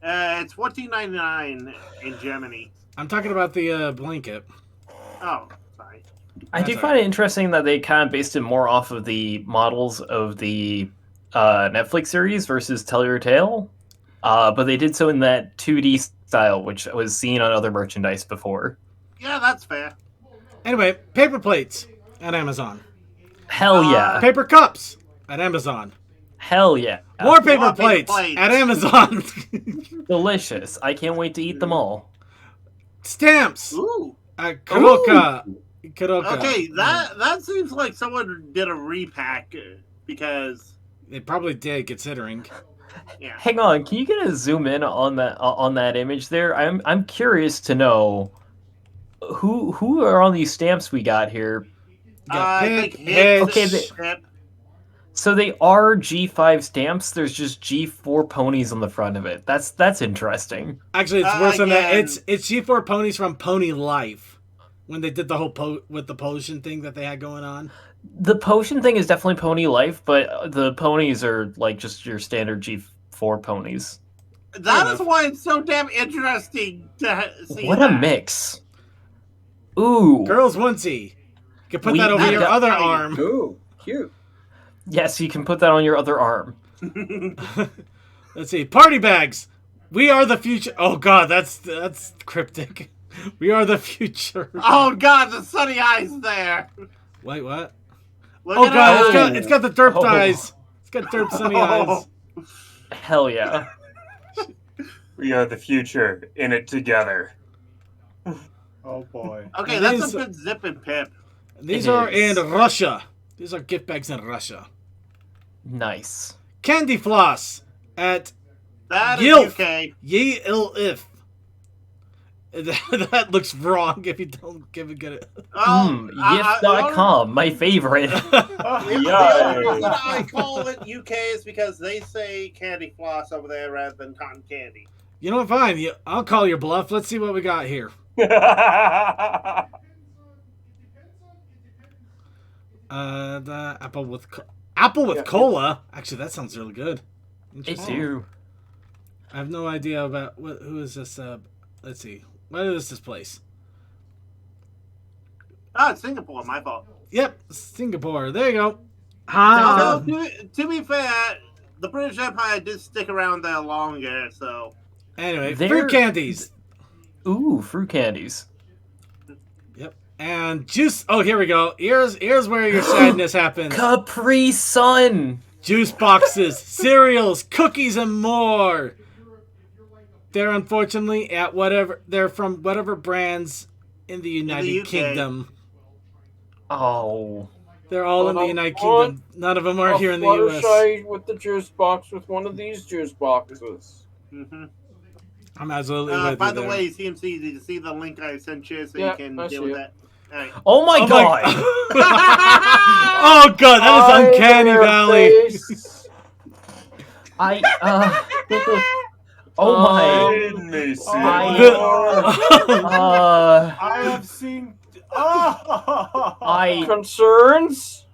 It's $14.99 in Germany. I'm talking about the blanket. Oh, sorry. I do That's find it interesting that they kind of based it more off of the models of the Netflix series versus Tell Your Tale. But they did so in that 2D style, which was seen on other merchandise before. Yeah, that's fair. Anyway, paper plates at Amazon. Hell yeah. Paper cups at Amazon. Hell yeah. More paper plates at Amazon. Delicious. I can't wait to eat them all. Stamps Ooh. at Kuroka. Kuroka. Okay, that seems like someone did a repack because They probably did, considering. yeah. Hang on, can you get a zoom in on that image there? I'm curious to know who are on these stamps we got here. I think Hitch. Okay, so they are G5 stamps. There's just G4 ponies on the front of it. That's interesting. Actually, it's worse than that. Again. It's G4 ponies from Pony Life when they did the whole with the potion thing that they had going on. The potion thing is definitely Pony Life, but the ponies are like just your standard G4 ponies. That is why it's so damn interesting to see. What a mix! Ooh, Girls onesie. You can put that over we your got- other arm. Ooh, cute. Yes, you can put that on your other arm. Let's see. Party bags. We are the future. Oh God, that's cryptic. We are the future. Oh God, the sunny eyes there. Wait, what? Look Oh at God, that. it's got the derp Oh. eyes. It's got derp sunny eyes. Hell yeah! We are the future in it together. Oh boy. Okay, Now that's these- a good zip and pip. These It are is. in Russia. These are gift bags in Russia. Nice. Candy floss at That is Yilf. UK. Ye ill if. That looks wrong if you don't give it good. Oh, Yif.com, my favorite. The only reason I call it UK is because they say candy floss over there rather than cotton candy. You know what? Fine. I'll call your bluff. Let's see what we got here. The apple with cola. Actually, that sounds really good. They do. I have no idea about who is this. Let's see. What is this place? Oh, it's Singapore. My fault. Yep, Singapore. There you go. Although, to be fair, the British Empire did stick around there longer, so. Anyway, They're- fruit candies. Ooh, fruit candies. Yep. And juice. Oh, here we go. Here's where your sadness happens. Capri Sun. Juice boxes, cereals, cookies, and more. They're unfortunately at whatever. They're from whatever brands in the United UK. Kingdom. Oh. They're all in the United Kingdom. None of them are here in the U.S. Fluttershy with the juice box with one of these juice boxes. Mm-hmm. I'm absolutely with By you the there. way, CMC, did you see the link I sent you so Yeah, you can I deal see with it. that? All right. Oh my god. Oh god, that is uncanny valley. Oh my. Let me see. I have seen. Concerns?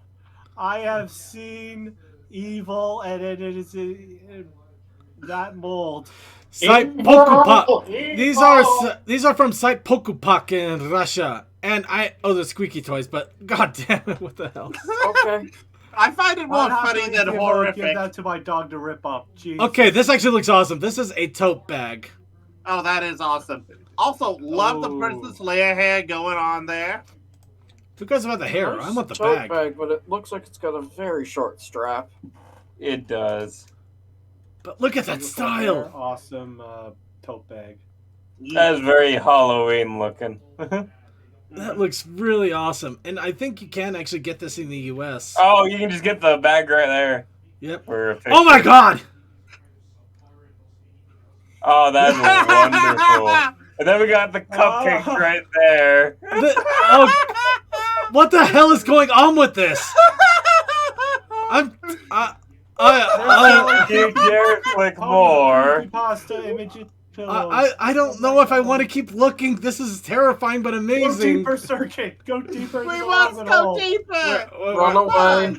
I have seen evil, and it is that mold. Site Pokupak. These are from Site Pokupak in Russia. And the squeaky toys, but god damn it, what the hell? Okay. I find it more I'd funny happily than give horrific. that to my dog to rip up. Jeez. Okay, this actually looks awesome. This is a tote bag. Oh, that is awesome. Also, love the Princess Leia hair going on there. Who cares about the hair? I want the Tote bag. but it looks like it's got a very short strap. It does. But look at that style. Awesome tote bag. That's very Halloween looking. That looks really awesome. And I think you can actually get this in the US. Oh, you can just get the bag right there. Yep. For a Oh my god! Oh, that's wonderful. And then we got the cupcakes right there. What the hell is going on with this? You dare click more. Pasta image I don't know if I want to keep looking. This is terrifying but Go amazing. deeper, Circuit. Go deeper. We must go deeper. Run away.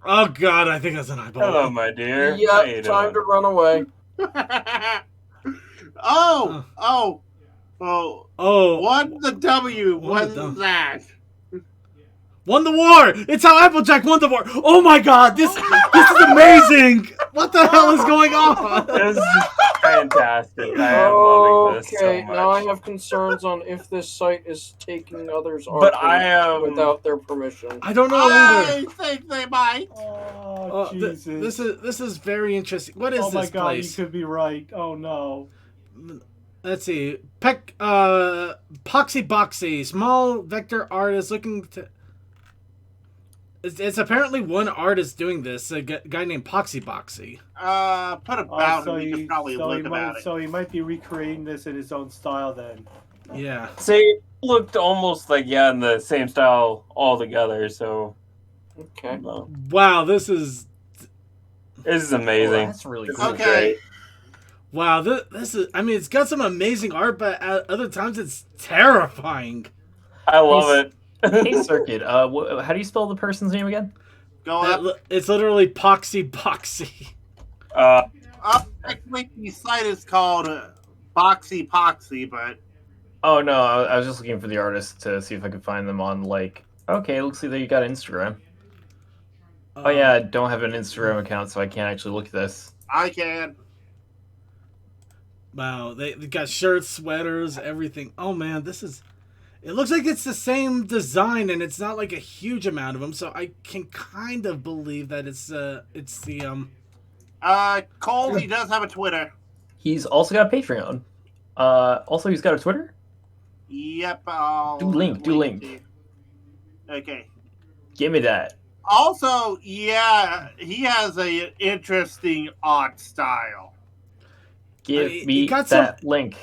Oh god, I think that's an eyeball. Hello, my dear. How you Yep, time to doing? run away. Oh. What the W What was the W? that? Won the war! It's how Applejack won the war! Oh my god, this is amazing! What the hell is going on? This is fantastic. I am loving this so Okay, much. now I have concerns on if this site is taking others' But art I am- without their permission. I don't know either. I think they might. Oh, Jesus. This is very interesting. What is oh my this god, place? you could be right. Oh no. Let's see. Poxy Boxy, small vector artist looking to. It's apparently one artist doing this. A guy named Poxy Boxy. Put about him. You can probably so look about it. So he might be recreating this in his own style then. Yeah. See, it looked almost like, in the same style altogether, so. Okay. No. Wow, this is amazing. That's really This cool. is great. wow. This is. I mean, it's got some amazing art, but at other times it's terrifying. I love it. Hey, Circuit. How do you spell the person's name again? Go up. It's literally Poxy Boxy. Actually, the site is called Boxy Poxy, but Oh no, I was just looking for the artist to see if I could find them on Okay, looks like you got Instagram. Oh yeah, I don't have an Instagram account, so I can't actually look at this. I can. Wow, they got shirts, sweaters, everything. Oh man, this is. It looks like it's the same design, and it's not like a huge amount of them, so I can kind of believe that it's the Cole, he does have a Twitter. He's also got a Patreon. Also, he's got a Twitter. Yep, I'll Do link. to you. Okay. Give me that. Also, yeah, he has a interesting art style. Give he me got that link.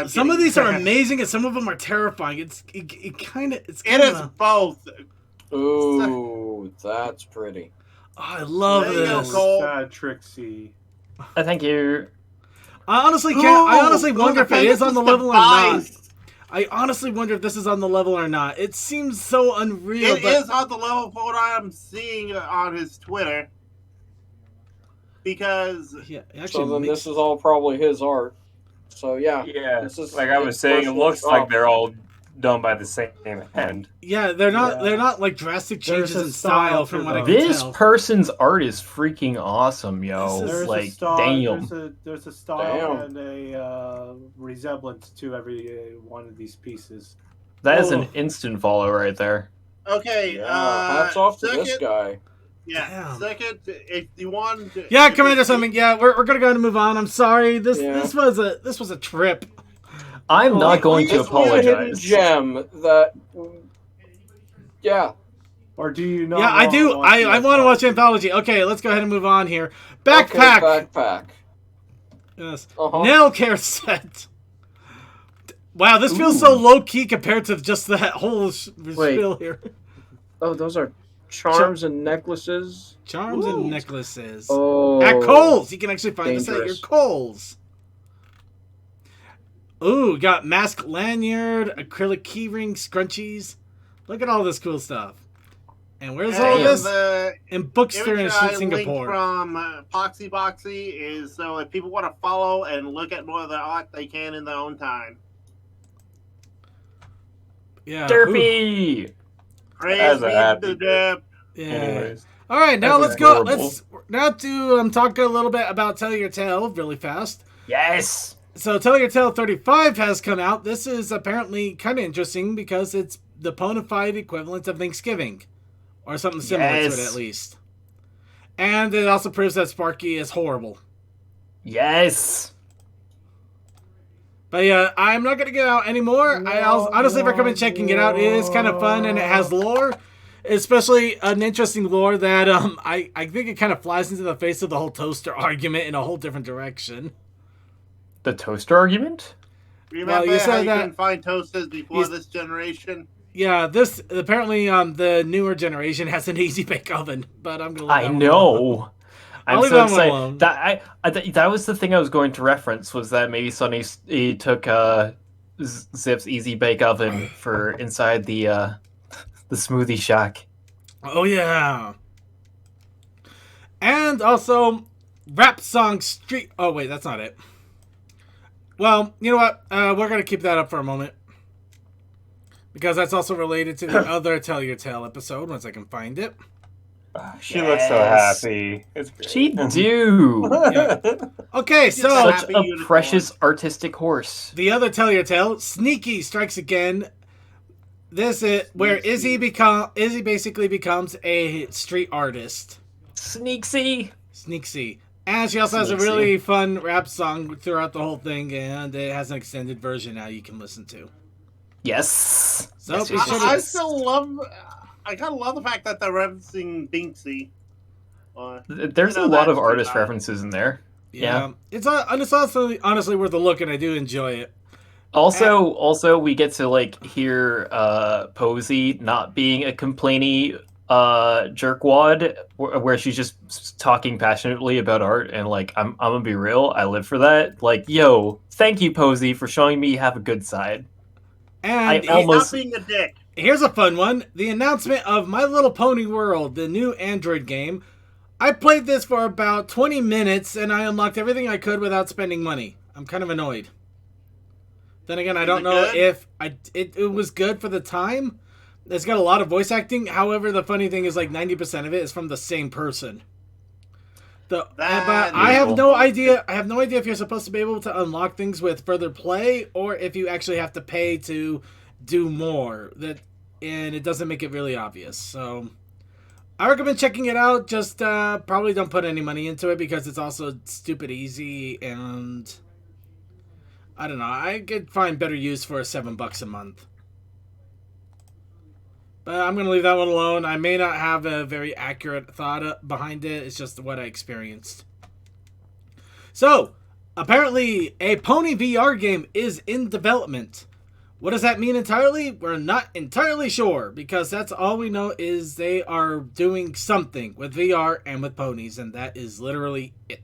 Some of these are amazing and some of them are terrifying. It kind of is both. Ooh, that's pretty. Oh, I love this. Trixie. Thank you. I honestly wonder if it is on the level or not. I honestly wonder if this is on the level or not. It seems so unreal. It is on the level for what I'm seeing on his Twitter. Because so then this is all probably his art. So yeah. This is like I was saying, it looks like they're all done by the same hand. Yeah, they're not like drastic changes in style from what I can This tell. person's art is freaking awesome, yo. There's damn. There's a style and a resemblance to every one of these pieces. That is an instant follow right there. Okay, hats off to this guy. Yeah. Damn. Second, if you want. Yeah, Commander Something. Yeah, we're gonna go ahead and move on. I'm sorry. This was a trip. I'm not going to A hidden apologize. gem that. Yeah. Or do you not? Yeah, I do. I want to watch Anthology. Okay, let's go ahead and move on here. Backpack. Okay, backpack. Yes. Uh-huh. Nail care set. Wow, this feels so low key compared to just that whole spiel here. Oh, those are charms and necklaces. Charms and necklaces. Oh. At Kohl's, you can actually find this at your dangerous. Kohl's. Ooh, got mask lanyard, acrylic keyring, scrunchies. Look at all this cool stuff. And where's all this? In Bookster in Singapore. From Poxy Boxy is so if people want to follow and look at more of the art, they can in their own time. Yeah. Derpy. Praise be to the derp. Yeah. Anyways. All right, now let's go. horrible. Let's now do talk a little bit about Tell Your Tale really fast. Yes. So Tell Your Tale 35 has come out. This is apparently kind of interesting because it's the bona fide equivalent of Thanksgiving. Or something similar to it, at least. And it also proves that Sparky is horrible. Yes. But yeah, I'm not going to get out anymore. I honestly recommend checking it out. It is kind of fun, and it has lore. Especially an interesting lore that I think it kind of flies into the face of the whole toaster argument in a whole different direction. The toaster argument? Remember you said how you that- couldn't find toasters before this generation? Yeah, this apparently the newer generation has an easy bake oven, but I'm gonna. I know. I'll I'm leave so that one excited. alone. That was the thing I was going to reference was that maybe Sonny he took Zip's easy bake oven for inside the smoothie shack. Oh yeah. And also, rap song street. Oh wait, that's not it. Well, you know what? We're gonna keep that up for a moment. Because that's also related to the other Tell Your Tale episode, once I can find it. She looks so happy. It's great. She do. Yeah. Okay, so Such a precious artistic horse. the other Tell Your Tale, Sneaky strikes again. This is where Izzy basically becomes a street artist. Sneaksy. Sneaksy. And she also has a really fun rap song throughout the whole thing, and it has an extended version now you can listen to. Yes. So Yes, be yes, sure yes, I yes. still love. I kind of love the fact that they're referencing Binksy. There's a lot of artist references in there. Yeah. It's honestly worth a look, and I do enjoy it. Also, we get to like hear Posey not being a complainy jerkwad, where she's just talking passionately about art, and like I'm gonna be real, I live for that. Like, yo, thank you, Posey, for showing me you have a good side. And Not being a dick. Here's a fun one. The announcement of My Little Pony World, the new Android game. I played this for about 20 minutes, and I unlocked everything I could without spending money. I'm kind of annoyed. Then again, I don't know if it was good for the time. It's got a lot of voice acting. However, the funny thing is like 90% of it is from the same person. But I have no idea. I have no idea if you're supposed to be able to unlock things with further play, or if you actually have to pay to do more. And it doesn't make it really obvious. So I recommend checking it out. Just probably don't put any money into it because it's also stupid easy, and I don't know. I could find better use for $7 a month. But I'm going to leave that one alone. I may not have a very accurate thought behind it. It's just what I experienced. So, apparently a Pony VR game is in development. What does that mean entirely? We're not entirely sure, because that's all we know is they are doing something with VR and with ponies, and that is literally it.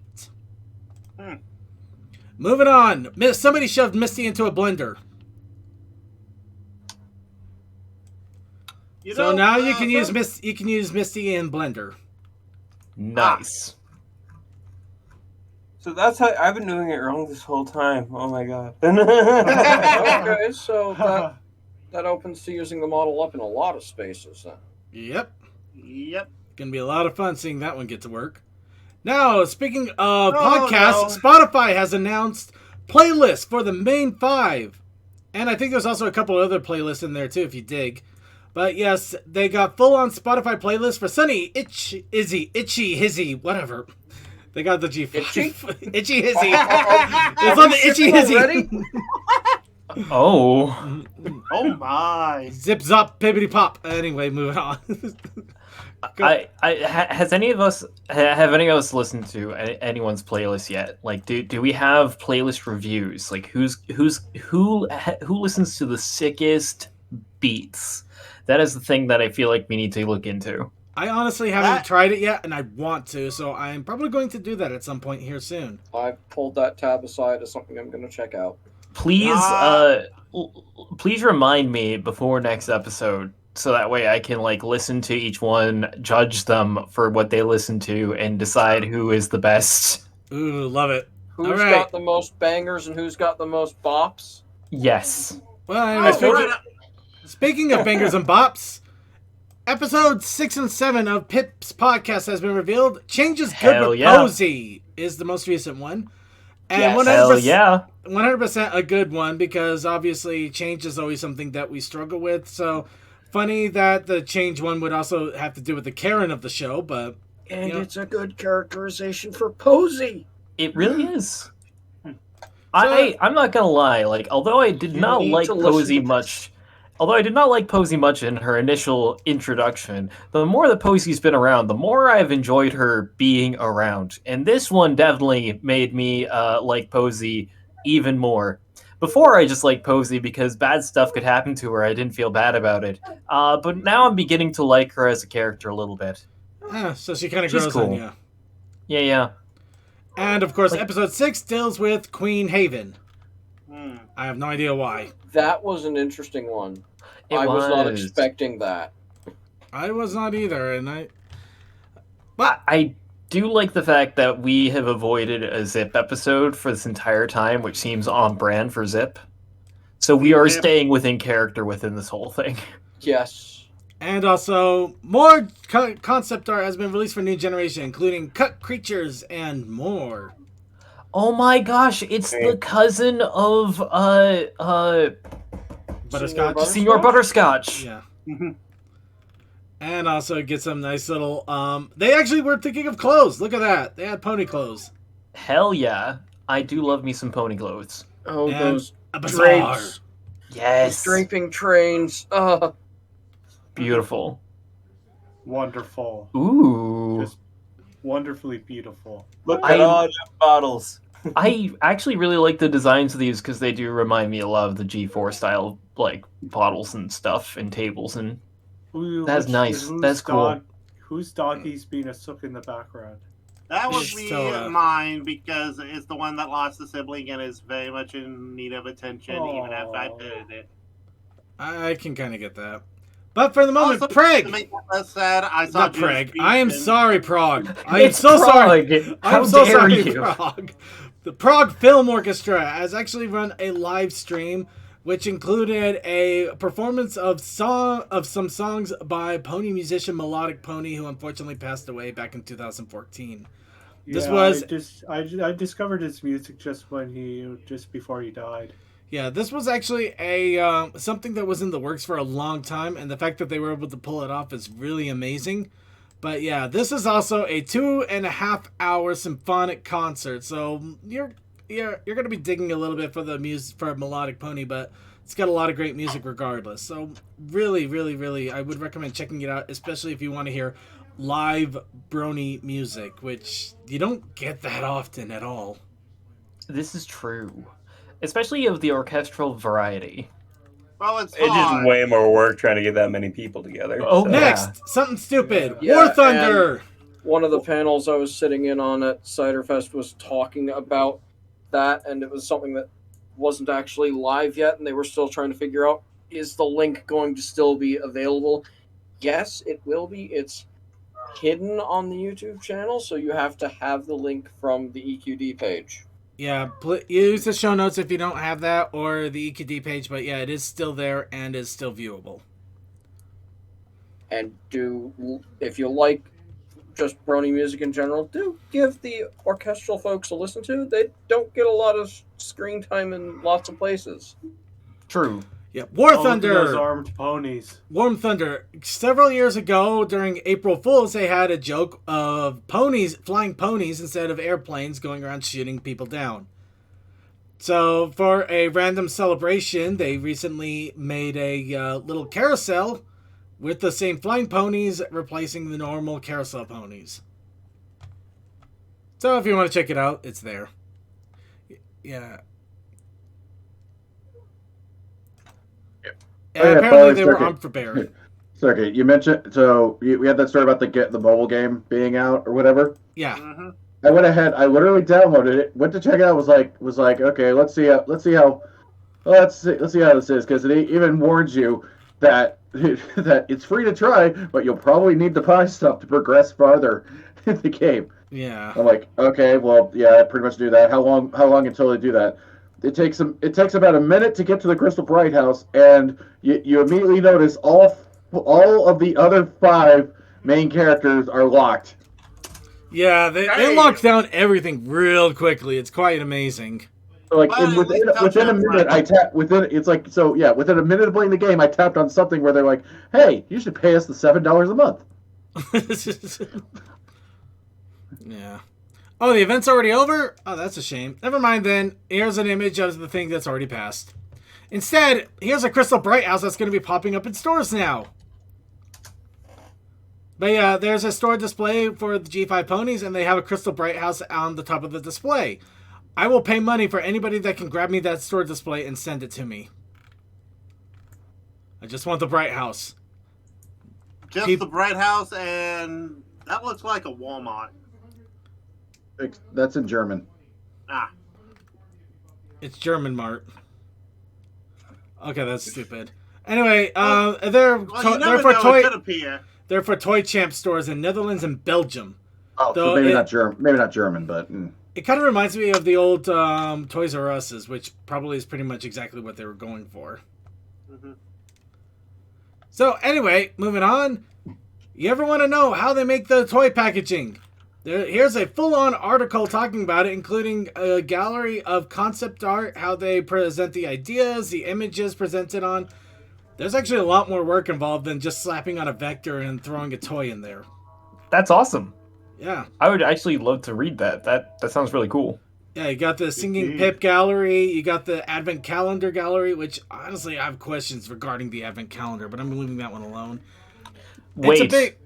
Moving on. Somebody shoved Misty into a blender. So now you can use Misty in Blender. Nice. So that's how I've been doing it wrong this whole time. Oh my god. Okay, so that opens to using the model up in a lot of spaces then. Yep. Yep. Gonna be a lot of fun seeing that one get to work. Now, speaking of podcasts, Spotify has announced playlists for the main 5. And I think there's also a couple other playlists in there too, if you dig. But yes, they got full-on Spotify playlists for Sunny, Itchy, Hizzy, whatever. They got the G5. Itchy Hizzy. It's on the Itchy Hizzy. Oh. Oh my. Zip zop pibbity pop. Anyway, moving on. Have any of us listened to anyone's playlist yet? Like, do we have playlist reviews? Like, who listens to the sickest beats? That is the thing that I feel like we need to look into. I honestly haven't tried it yet, and I want to, so I'm probably going to do that at some point here soon. I've pulled that tab aside as something I'm going to check out. Please, please remind me before next episode, so that way I can listen to each one, judge them for what they listen to, and decide who is the best. Ooh, love it. Who's got the most bangers and who's got the most bops? Yes. Well, anyway, speaking of bangers and bops, episode 6 and 7 of Pip's podcast has been revealed. Changes Good with Posey is the most recent one. And 100% a good one, because obviously change is always something that we struggle with. So funny that the change one would also have to do with the Karen of the show, but... And it's a good characterization for Posey. It really is. I'm not gonna lie. Although I did not like Posey much, in her initial introduction, the more that Posey's been around, the more I've enjoyed her being around. And this one definitely made me like Posey even more. Before, I just liked Posey because bad stuff could happen to her. I didn't feel bad about it. But now I'm beginning to like her as a character a little bit. So she kind of grows on you. Yeah. And, of course, episode 6 deals with Queen Haven. I have no idea why. That was an interesting one. I was not expecting that. I was not either, and I do like the fact that we have avoided a Zip episode for this entire time, which seems on brand for Zip. So we are staying within character within this whole thing. Yes. And also, more concept art has been released for New Generation, including cut creatures and more. Oh my gosh, it's the cousin of Butterscotch. Senior Butterscotch. Yeah. And also get some nice little they actually were thinking of clothes. Look at that. They had pony clothes. Hell yeah. I do love me some pony clothes. Oh, and those drapes. Yes. Those draping trains. Beautiful. Wonderful. Ooh. Just wonderfully beautiful. Look at all the bottles. I actually really like the designs of these because they do remind me a lot of the G4 style, bottles and stuff and tables, and that's nice. That's cool. Whose doggy's being a sook in the background? That would be mine, because it's the one that lost a sibling and is very much in need of attention, even after I petted it. I can kind of get that. But for the moment, Preg! To make that less sad, I saw Not Preg. I am sorry, Prog. I am so sorry. How dare you? Prog. The Prague Film Orchestra has actually run a live stream, which included a performance of some songs by pony musician Melodic Pony, who unfortunately passed away back in 2014. I discovered his music just before he died. Yeah, this was actually a something that was in the works for a long time, and the fact that they were able to pull it off is really amazing. But yeah, this is also a 2.5-hour symphonic concert, so you're you're gonna be digging a little bit for the music for Melodic Pony, but it's got a lot of great music regardless. So really, really, really, I would recommend checking it out, especially if you want to hear live Brony music, which you don't get that often at all. This is true, especially of the orchestral variety. Well, it's just way more work trying to get that many people together. Oh, so. Next, something stupid. Yeah, War Thunder. One of the panels I was sitting in on at Ciderfest was talking about that, and it was something that wasn't actually live yet, and they were still trying to figure out, is the link going to still be available? Yes, it will be. It's hidden on the YouTube channel, so you have to have the link from the EQD page. Yeah, use the show notes if you don't have that, or the EQD page, but yeah, it is still there and is still viewable. And if you like just Brony music in general, do give the orchestral folks a listen to. They don't get a lot of screen time in lots of places. True. Yeah, War Those Thunder. armed ponies. War Thunder. Several years ago, during April Fools, they had a joke of flying ponies instead of airplanes going around shooting people down. So, for a random celebration, they recently made a little carousel with the same flying ponies replacing the normal carousel ponies. So, if you want to check it out, it's there. Yeah. Apparently they were armed for bear. Sorry, you mentioned we had that story about the mobile game being out or whatever. Yeah. Mm-hmm. I went ahead. I literally downloaded it. Went to check it out. Was like, okay, let's see how this is, because it even warns you that that it's free to try, but you'll probably need to buy stuff to progress farther in the game. Yeah. I'm like, okay, well, yeah, I pretty much do that. How long until they do that? It takes about a minute to get to the Crystal Bright House, and you immediately notice all of the other 5 main characters are locked. Yeah, they lock down everything real quickly. It's quite amazing. Like within a minute, within a minute of playing the game, I tapped on something where they're like, "Hey, you should pay us the $7 a month." Yeah. Oh, the event's already over? Oh, that's a shame. Never mind then. Here's an image of the thing that's already passed. Instead, here's a Crystal Bright House that's going to be popping up in stores now. But yeah, there's a store display for the G5 ponies, and they have a Crystal Bright House on the top of the display. I will pay money for anybody that can grab me that store display and send it to me. I just want the Bright House. Just the Bright House, and that looks like a Walmart. That's in German. Ah. It's German Mart. Okay, that's stupid. Anyway, they're for Toy Champ stores in Netherlands and Belgium. Oh, so maybe not German, but it kind of reminds me of the old Toys R Us's, which probably is pretty much exactly what they were going for. Mm-hmm. So anyway, moving on. You ever want to know how they make the toy packaging? Here's a full-on article talking about it, including a gallery of concept art, how they present the ideas, the images presented on. There's actually a lot more work involved than just slapping on a vector and throwing a toy in there. That's awesome. Yeah. I would actually love to read that. That sounds really cool. Yeah, you got the Singing Pip gallery, you got the Advent Calendar gallery, which honestly I have questions regarding the Advent Calendar, but I'm leaving that one alone. Wait,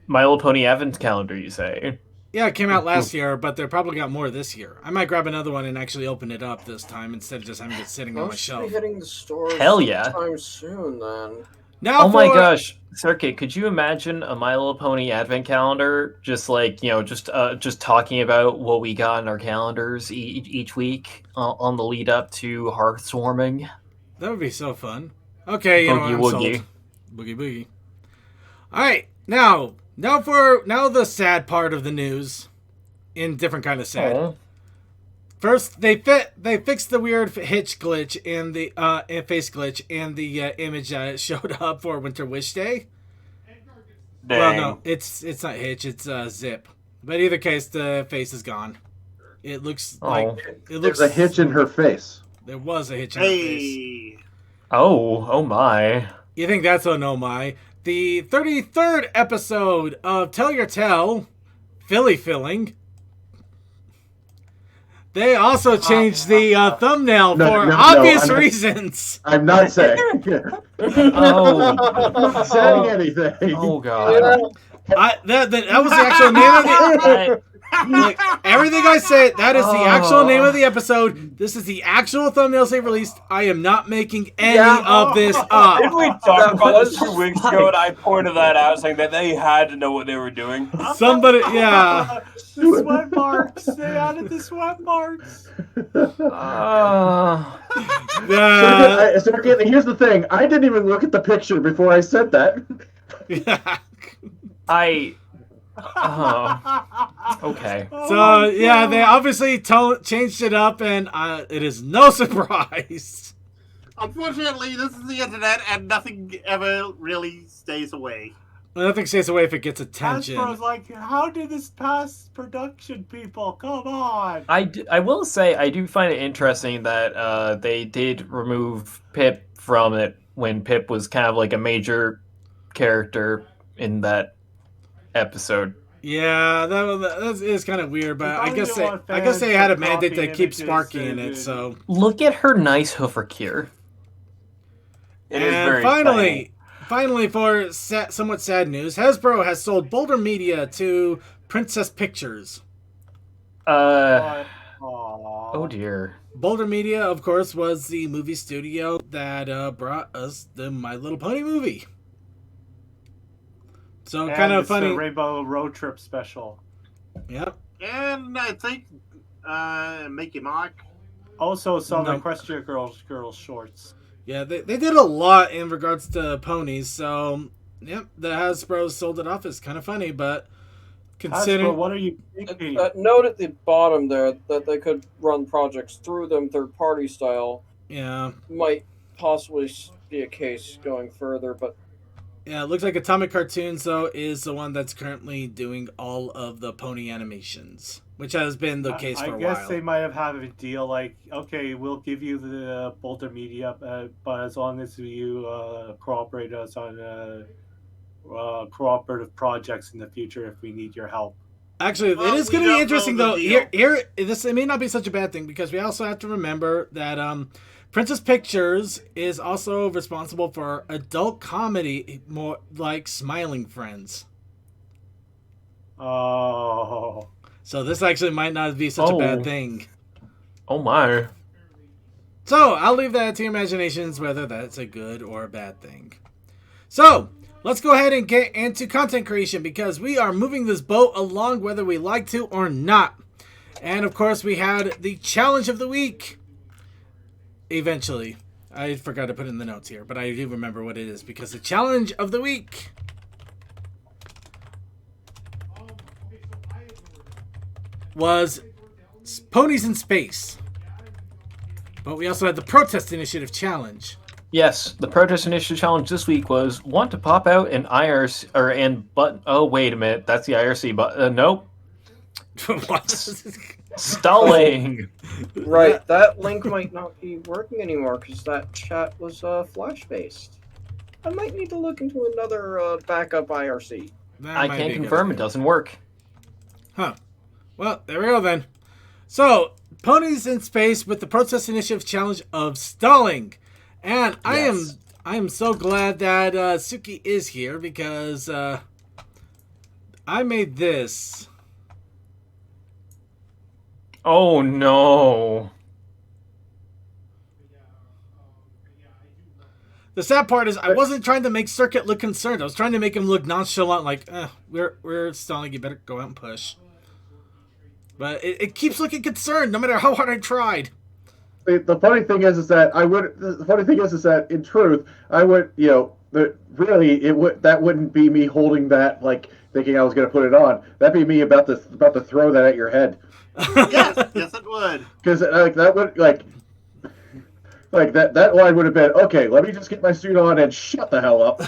My Little Pony Advent Calendar, you say? Yeah, it came out last year, but they probably got more this year. I might grab another one and actually open it up this time instead of just having it sitting on my shelf. Be hitting the stores Hell yeah! sometime soon, then. Now, my gosh, Circuit, could you imagine a My Little Pony Advent Calendar, just like just talking about what we got in our calendars each week on the lead up to Hearthswarming? That would be so fun. Okay, I'm sold. Boogie boogie. All right, now the sad part of the news, in different kind of sad. Aww. First, they fixed the weird hitch glitch in the face glitch in the image that showed up for Winter Wish Day. Dang. Well, no, it's not hitch, it's zip. But either case, the face is gone. It looks there's a hitch in her face. There was a hitch in her face. Oh my! You think that's a no my? The 33rd episode of Tell Your Tell, Filly Filling. They also changed the thumbnail No, for no, obvious I'm not- reasons. I'm not saying. Oh. I'm not saying anything. Oh God. That was the actual name of the. Like, everything I said, that is the actual name of the episode. This is the actual thumbnails they released. I am not making any of this up. Didn't we talk about this 2 weeks ago, and I pointed that out, saying that they had to know what they were doing? Somebody, yeah. The sweat marks. They added the sweat marks. So again, here's the thing. I didn't even look at the picture before I said that. Okay. So yeah, they obviously changed it up, and it is no surprise. Unfortunately, this is the internet, and nothing ever really stays away. Well, nothing stays away if it gets attention. Hasbro's like, how did this pass production, people? Come on. I will say I do find it interesting that they did remove Pip from it when Pip was kind of like a major character in that episode. Yeah, that is kind of weird, but I guess they had a mandate to keep Sparky in it. So look at her nice hoovercure. It is very Finally, for somewhat sad news, Hasbro has sold Boulder Media to Princess Pictures. Oh dear. Boulder Media, of course, was the movie studio that brought us the My Little Pony movie. So And kind of it's funny. the Rainbow Road Trip special. Yep. And I think Mickey Mock. Also some No. Equestria Girls shorts. Yeah, they did a lot in regards to ponies, so yep, the Hasbro sold it off. Is kind of funny, but considering Hasbro, what are you thinking? Note at the bottom there that they could run projects through them third-party style. Yeah. Might possibly be a case going further, but Yeah, it looks like Atomic Cartoons, though, is the one that's currently doing all of the pony animations, which has been the case for a while. I guess they might have had a deal like, okay, we'll give you the Boulder Media, but as long as you cooperate us on cooperative projects in the future if we need your help. Actually, it is going to be interesting, though. Here, this it may not be such a bad thing, because we also have to remember that Princess Pictures is also responsible for adult comedy, more like Smiling Friends. Oh. So this actually might not be such a bad thing. Oh my. So I'll leave that to your imaginations whether that's a good or a bad thing. So let's go ahead and get into content creation, because we are moving this boat along whether we like to or not. And of course we had the challenge of the week. Eventually. I forgot to put in the notes here, but I do remember what it is, because the challenge of the week was Ponies in Space. But we also had the Protest Initiative Challenge. Yes, the Protest Initiative Challenge this week was want to pop out an IRC oh wait a minute, that's the IRC but nope. Stalling. Right, that link might not be working anymore because that chat was flash based. I might need to look into another backup IRC. I can confirm it doesn't work. Huh. Well, there we go then. So, Ponies in Space with the Protest Initiative Challenge of Stalling. And I am so glad that Suki is here, because I made this. Oh no. The sad part is I wasn't trying to make Circuit look concerned. I was trying to make him look nonchalant, like, we're stalling, you better go out and push. But it keeps looking concerned no matter how hard I tried. The funny thing is that in truth, I would, really that wouldn't be me holding that, like thinking I was going to put it on. That'd be me about to throw that at your head. Yes, it would. Because that would that line would have been, okay, let me just get my suit on and shut the hell up.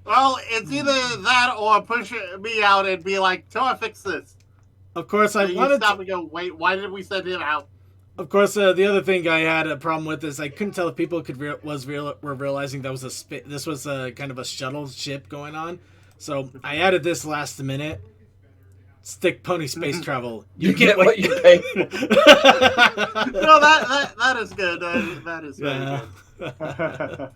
Well, it's either that or push me out and be like, "Tell fix this." Of course, I wanted stop and go, "Wait, why did we send him out?" Of course, the other thing I had a problem with is I couldn't tell if people were realizing that was this was kind of a shuttle ship going on. So I added this last minute. Stick pony space travel. You get what you pay for. No, that is good. That is very good.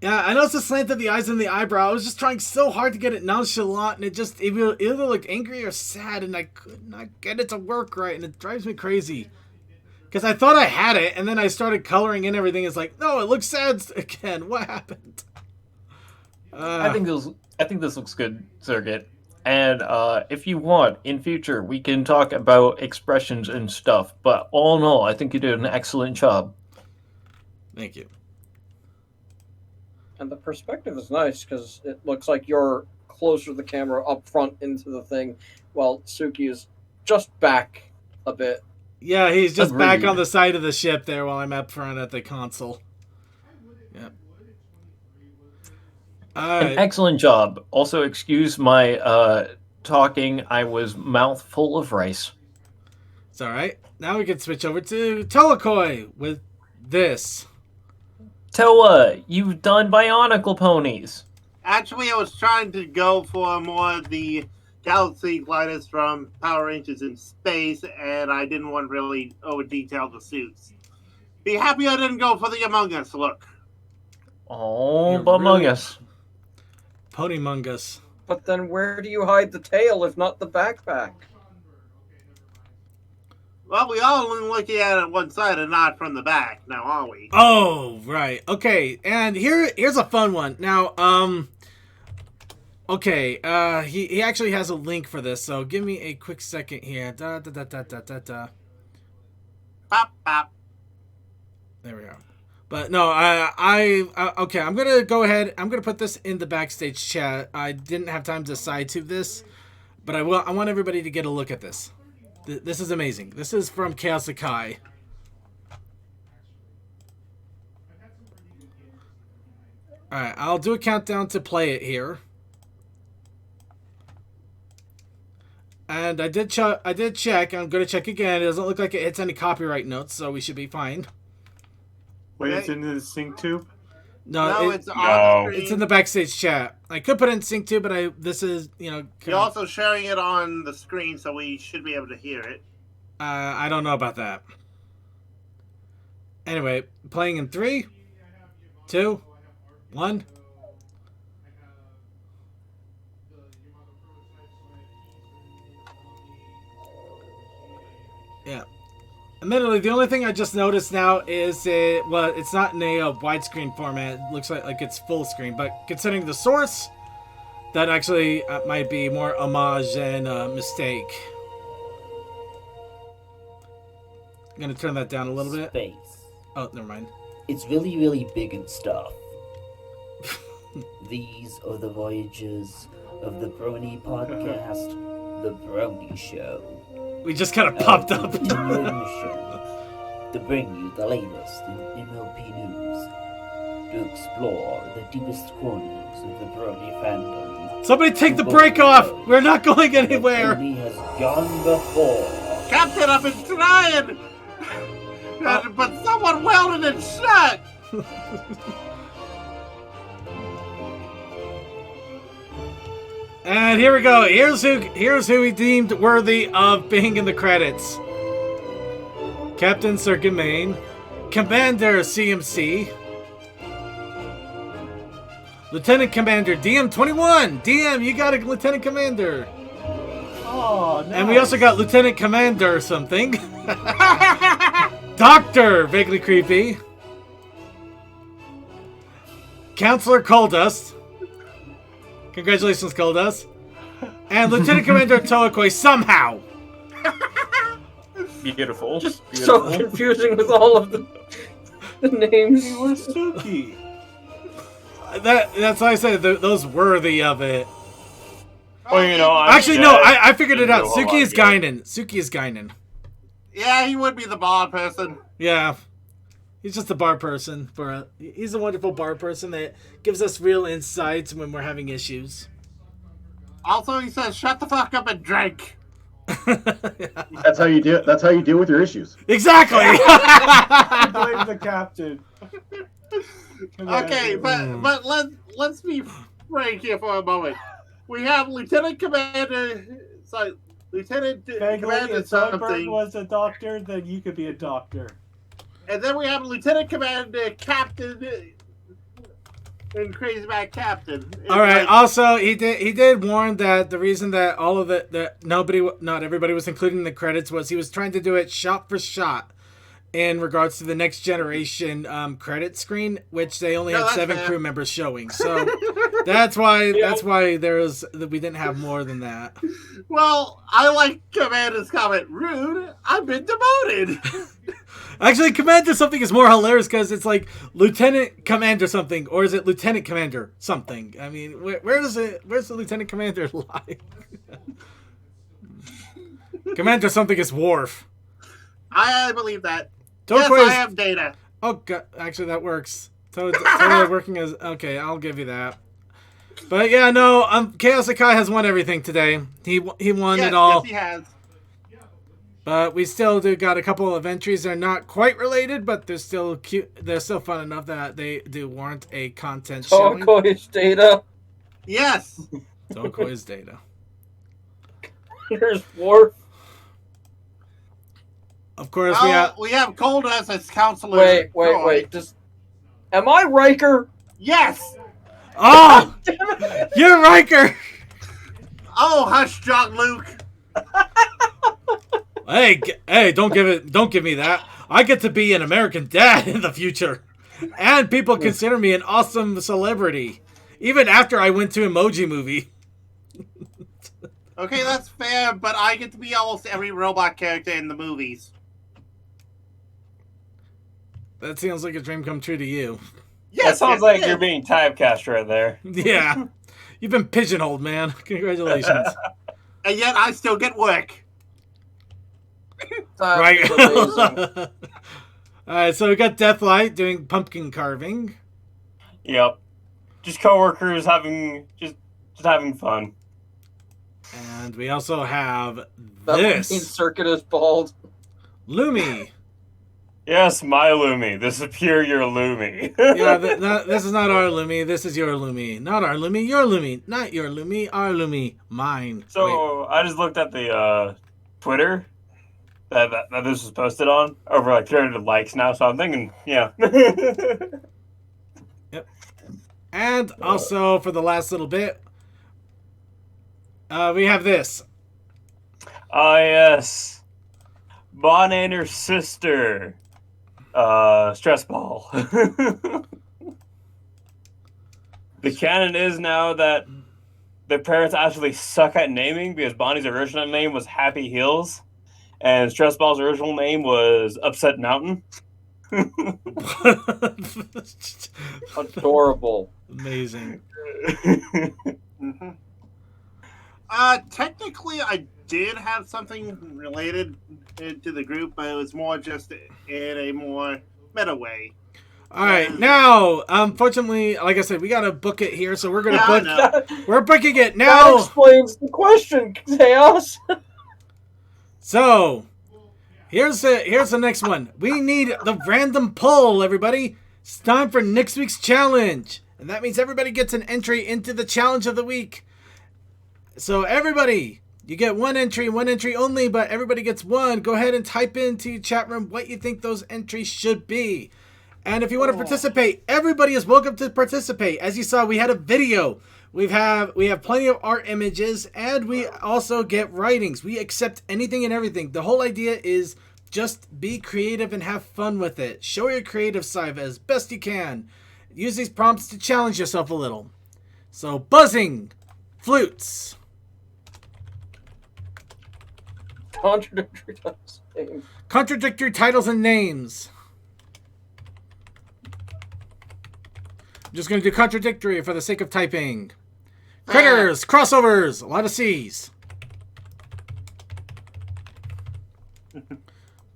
Yeah, I noticed the slant of the eyes and the eyebrow. I was just trying so hard to get it nonchalant, and it either looked angry or sad, and I could not get it to work right, and it drives me crazy. Because I thought I had it, and then I started coloring in everything. It's like, no, it looks sad again. What happened? I think this looks good, Circuit. And if you want, in future, we can talk about expressions and stuff. But all in all, I think you did an excellent job. Thank you. And the perspective is nice because it looks like you're closer to the camera up front into the thing, while Suki is just back a bit. Yeah, he's just Agreed. back on the side of the ship there while I'm up front at the console. Yeah. An excellent job. Also, excuse my talking. I was mouth full of rice. It's all right. Now we can switch over to Toakoi with this. Toa, you've done Bionicle ponies. Actually, I was trying to go for more of the Galaxy gliders from Power Rangers in space, and I didn't want really over-detail the suits. Be happy I didn't go for the Among Us look. Oh, Among Us. Ponymungus. But then where do you hide the tail if not the backpack? Well, we all only looking at it one side and not from the back, now are we? Oh, right. Okay, and here's a fun one. Now, okay, he actually has a link for this, so give me a quick second here. Pop, pop. There we go. But no, okay, I'm gonna go ahead. I'm gonna put this in the backstage chat. I didn't have time to side tube this, but I want everybody to get a look at this. This is amazing. This is from Chaos Akai. Alright, I'll do a countdown to play it here. And I did check. I'm going to check again. It doesn't look like it hits any copyright notes, so we should be fine. Wait, it's in the sync tube? No, it's on the screen. It's in the backstage chat. I could put it in sync too, but this is, You're also sharing it on the screen, so we should be able to hear it. I don't know about that. Anyway, playing in 3, 2, 1. Yeah. Admittedly, the only thing I just noticed now is it's not in a widescreen format. It looks like it's full screen, but considering the source, that actually might be more homage than a mistake. I'm gonna turn that down a little bit. Space. Oh, never mind. It's really, really big and stuff. These are the voyages of the Brony podcast, The Brony Show. We just kind of popped up. Continuing mission to bring you the latest in MLP news, to explore the deepest corners of the Brony fandom. Somebody take the break off! We're not going anywhere! Brony has gone before. Captain, I've been trying! But someone welded it shut! And here we go. Here's who he deemed worthy of being in the credits. Captain Circuit Main, Commander CMC, Lieutenant Commander DM21. DM, you got a Lieutenant Commander. Oh, nice. And we also got Lieutenant Commander or something. Doctor, vaguely creepy. Counselor Coldust. Congratulations, Coldust. And Lieutenant Commander Toakoi somehow. Beautiful. Just Beautiful. so confusing with all of the names. Where's Suki? That's why I said those worthy of it. Well, you know, Actually, no, I figured it out. Suki is Guinan. Suki is Guinan. Yeah, he would be the bar person. Yeah. He's just a bar person. He's a wonderful bar person that gives us real insights when we're having issues. Also, he says, "Shut the fuck up and drink." That's how you do. That's how you deal with your issues. Exactly. Blame the captain. Okay, but let's be frank here for a moment. we have Lieutenant Commander. Sorry, Lieutenant Commander If Zoidberg something. was a doctor, then you could be a doctor. And then we have Lieutenant Commander Captain and Crazy Bad Captain. All right. Also, he did warn that the reason that all of not everybody was included in the credits was he was trying to do it shot for shot in regards to the Next Generation credit screen, which they only had 7 crew members showing. So that's why we didn't have more than that. Well, I like Commander's comment. Rude. I've been demoted. Actually, Commander something is more hilarious because it's like Lieutenant Commander something, or is it Lieutenant Commander something? I mean, where's the Lieutenant Commander lie? Commander something is Worf. I believe that. Turquoise. Yes, I have data. Oh, God. Actually, that works. Totally working as... Okay, I'll give you that. But yeah, no, Chaos Akai has won everything today. He won it all. Yes, he has. But we still got a couple of entries. They're not quite related, but they're still cute. They're still fun enough that they do warrant a content showing. Turquoise data. Yes. Turquoise data. Here's Worf. Of course, we have Coldus as counselor. Wait. Am I Riker? Yes. Oh, you're Riker. Oh, hush, John Luke. Hey! Don't give me that. I get to be an American dad in the future, and people consider me an awesome celebrity, even after I went to Emoji Movie. Okay, that's fair, but I get to be almost every robot character in the movies. That sounds like a dream come true to you. Yes, that sounds like you're being typecast right there. Yeah. You've been pigeonholed, man. Congratulations. And yet I still get work. Right. Alright, so we got Deathlight doing pumpkin carving. Yep. Just coworkers having fun. And we also have That this. circuit is bald. Lumi. Yes, my Lumi. This is pure your Lumi. Yeah, this is not our Lumi. This is your Lumi. Not our Lumi, your Lumi. Not your Lumi, our Lumi. Mine. So, I just looked at the Twitter that this was posted on. Over like 300 likes now, so I'm thinking, yeah. Yep. And also, for the last little bit, we have this. Yes. Bon and her sister. Stress ball. The canon is now that their parents actually suck at naming because Bonnie's original name was Happy Hills and Stress Ball's original name was Upset Mountain. Adorable. Amazing. Mm-hmm. Technically, I did have something related to the group, but it was more just in a more meta way. All right, now, unfortunately, like I said, we gotta book it here, so we're gonna book. We're booking it now. That explains the question, Chaos. So, here's the next one. We need the random poll, everybody. It's time for next week's challenge, and that means everybody gets an entry into the challenge of the week. So everybody, you get one entry only, but everybody gets one. Go ahead and type into your chat room what you think those entries should be. And if you want to participate, everybody is welcome to participate. As you saw, we had a video. We have plenty of art images, and we also get writings. We accept anything and everything. The whole idea is just be creative and have fun with it. Show your creative side as best you can. Use these prompts to challenge yourself a little. So, buzzing, flutes. Contradictory titles and names. Contradictory titles and names. I'm just going to do contradictory for the sake of typing. Critters, crossovers, a lot of C's.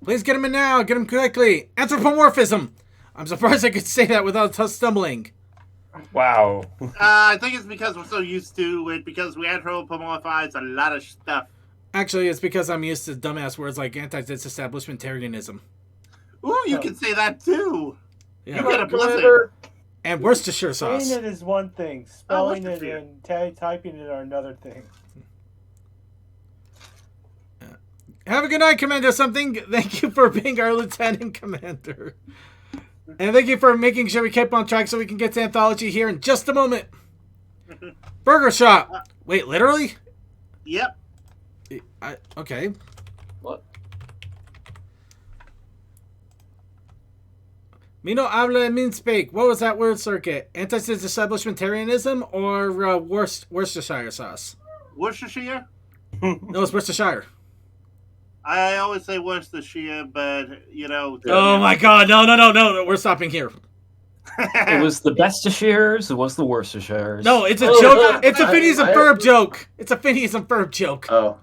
Please get them in now. Get them quickly. Anthropomorphism. I'm surprised I could say that without stumbling. Wow. I think it's because we're so used to it, because we anthropomorphize a lot of stuff. Actually, it's because I'm used to dumbass words like anti-disestablishmentarianism. Ooh, you can say that too. Yeah. You get a blizzard. And Worcestershire sauce. Saying it is one thing. Spelling it Worcestershire. and typing it are another thing. Have a good night, Commander Something. Thank you for being our Lieutenant Commander. And thank you for making sure we kept on track so we can get to Anthology here in just a moment. Burger shop. Wait, literally? Yep. Okay. What? Me no habla mean speak. What was that word, Circuit? Anti-establishmentarianism or Worcestershire sauce? Worcestershire? No, it's Worcestershire. I always say Worcestershire, but, you know... Oh my god, no, we're stopping here. It was the Bestishires, it was the Worcestershires. No, it's a joke. It's a Phineas and Ferb joke. It's a Phineas and Ferb joke. Oh.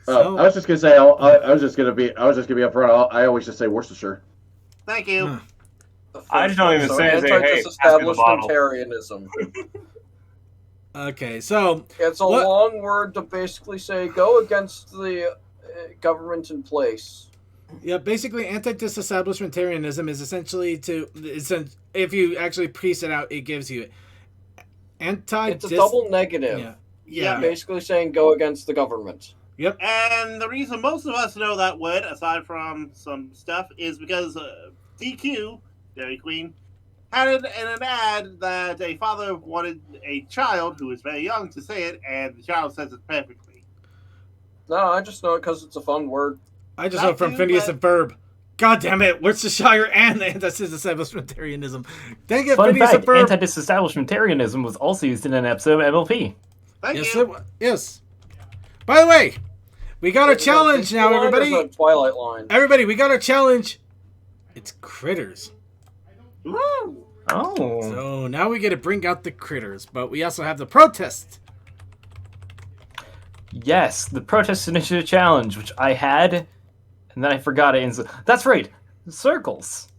I was just gonna say. I was just gonna be upfront. I always just say Worcestershire. Thank you. I just don't even say, hey, anti-disestablishmentarianism. Okay, so it's a long word to basically say go against the government in place. Yeah, basically, anti-disestablishmentarianism is essentially if you actually piece it out, it gives you It's a double negative. Yeah. Basically saying go against the government. Yep. And the reason most of us know that word, aside from some stuff, is because DQ, Dairy Queen, had it in an ad that a father wanted a child who is very young to say it, and the child says it perfectly. No, I just know it because it's a fun word. I just know from Phineas and Ferb. God damn it, Worcestershire and anti-disestablishmentarianism. Dang it, Fun Phineas fact, and Ferb. anti-disestablishmentarianism was also used in an episode of MLP. Yes. By the way, we got a challenge now, everybody. Twilight line. Everybody, we got a challenge. It's critters. Woo! Oh. So now we get to bring out the critters, but we also have the protest. Yes, the Protest Initiative Challenge, which I had, and then I forgot it. That's right, circles.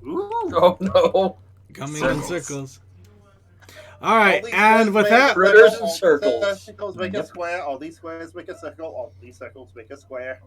Ooh. Oh no. Coming in circles. All right, and with that, critters and circles. All these circles make a square. All these squares make a circle. All these circles make a square.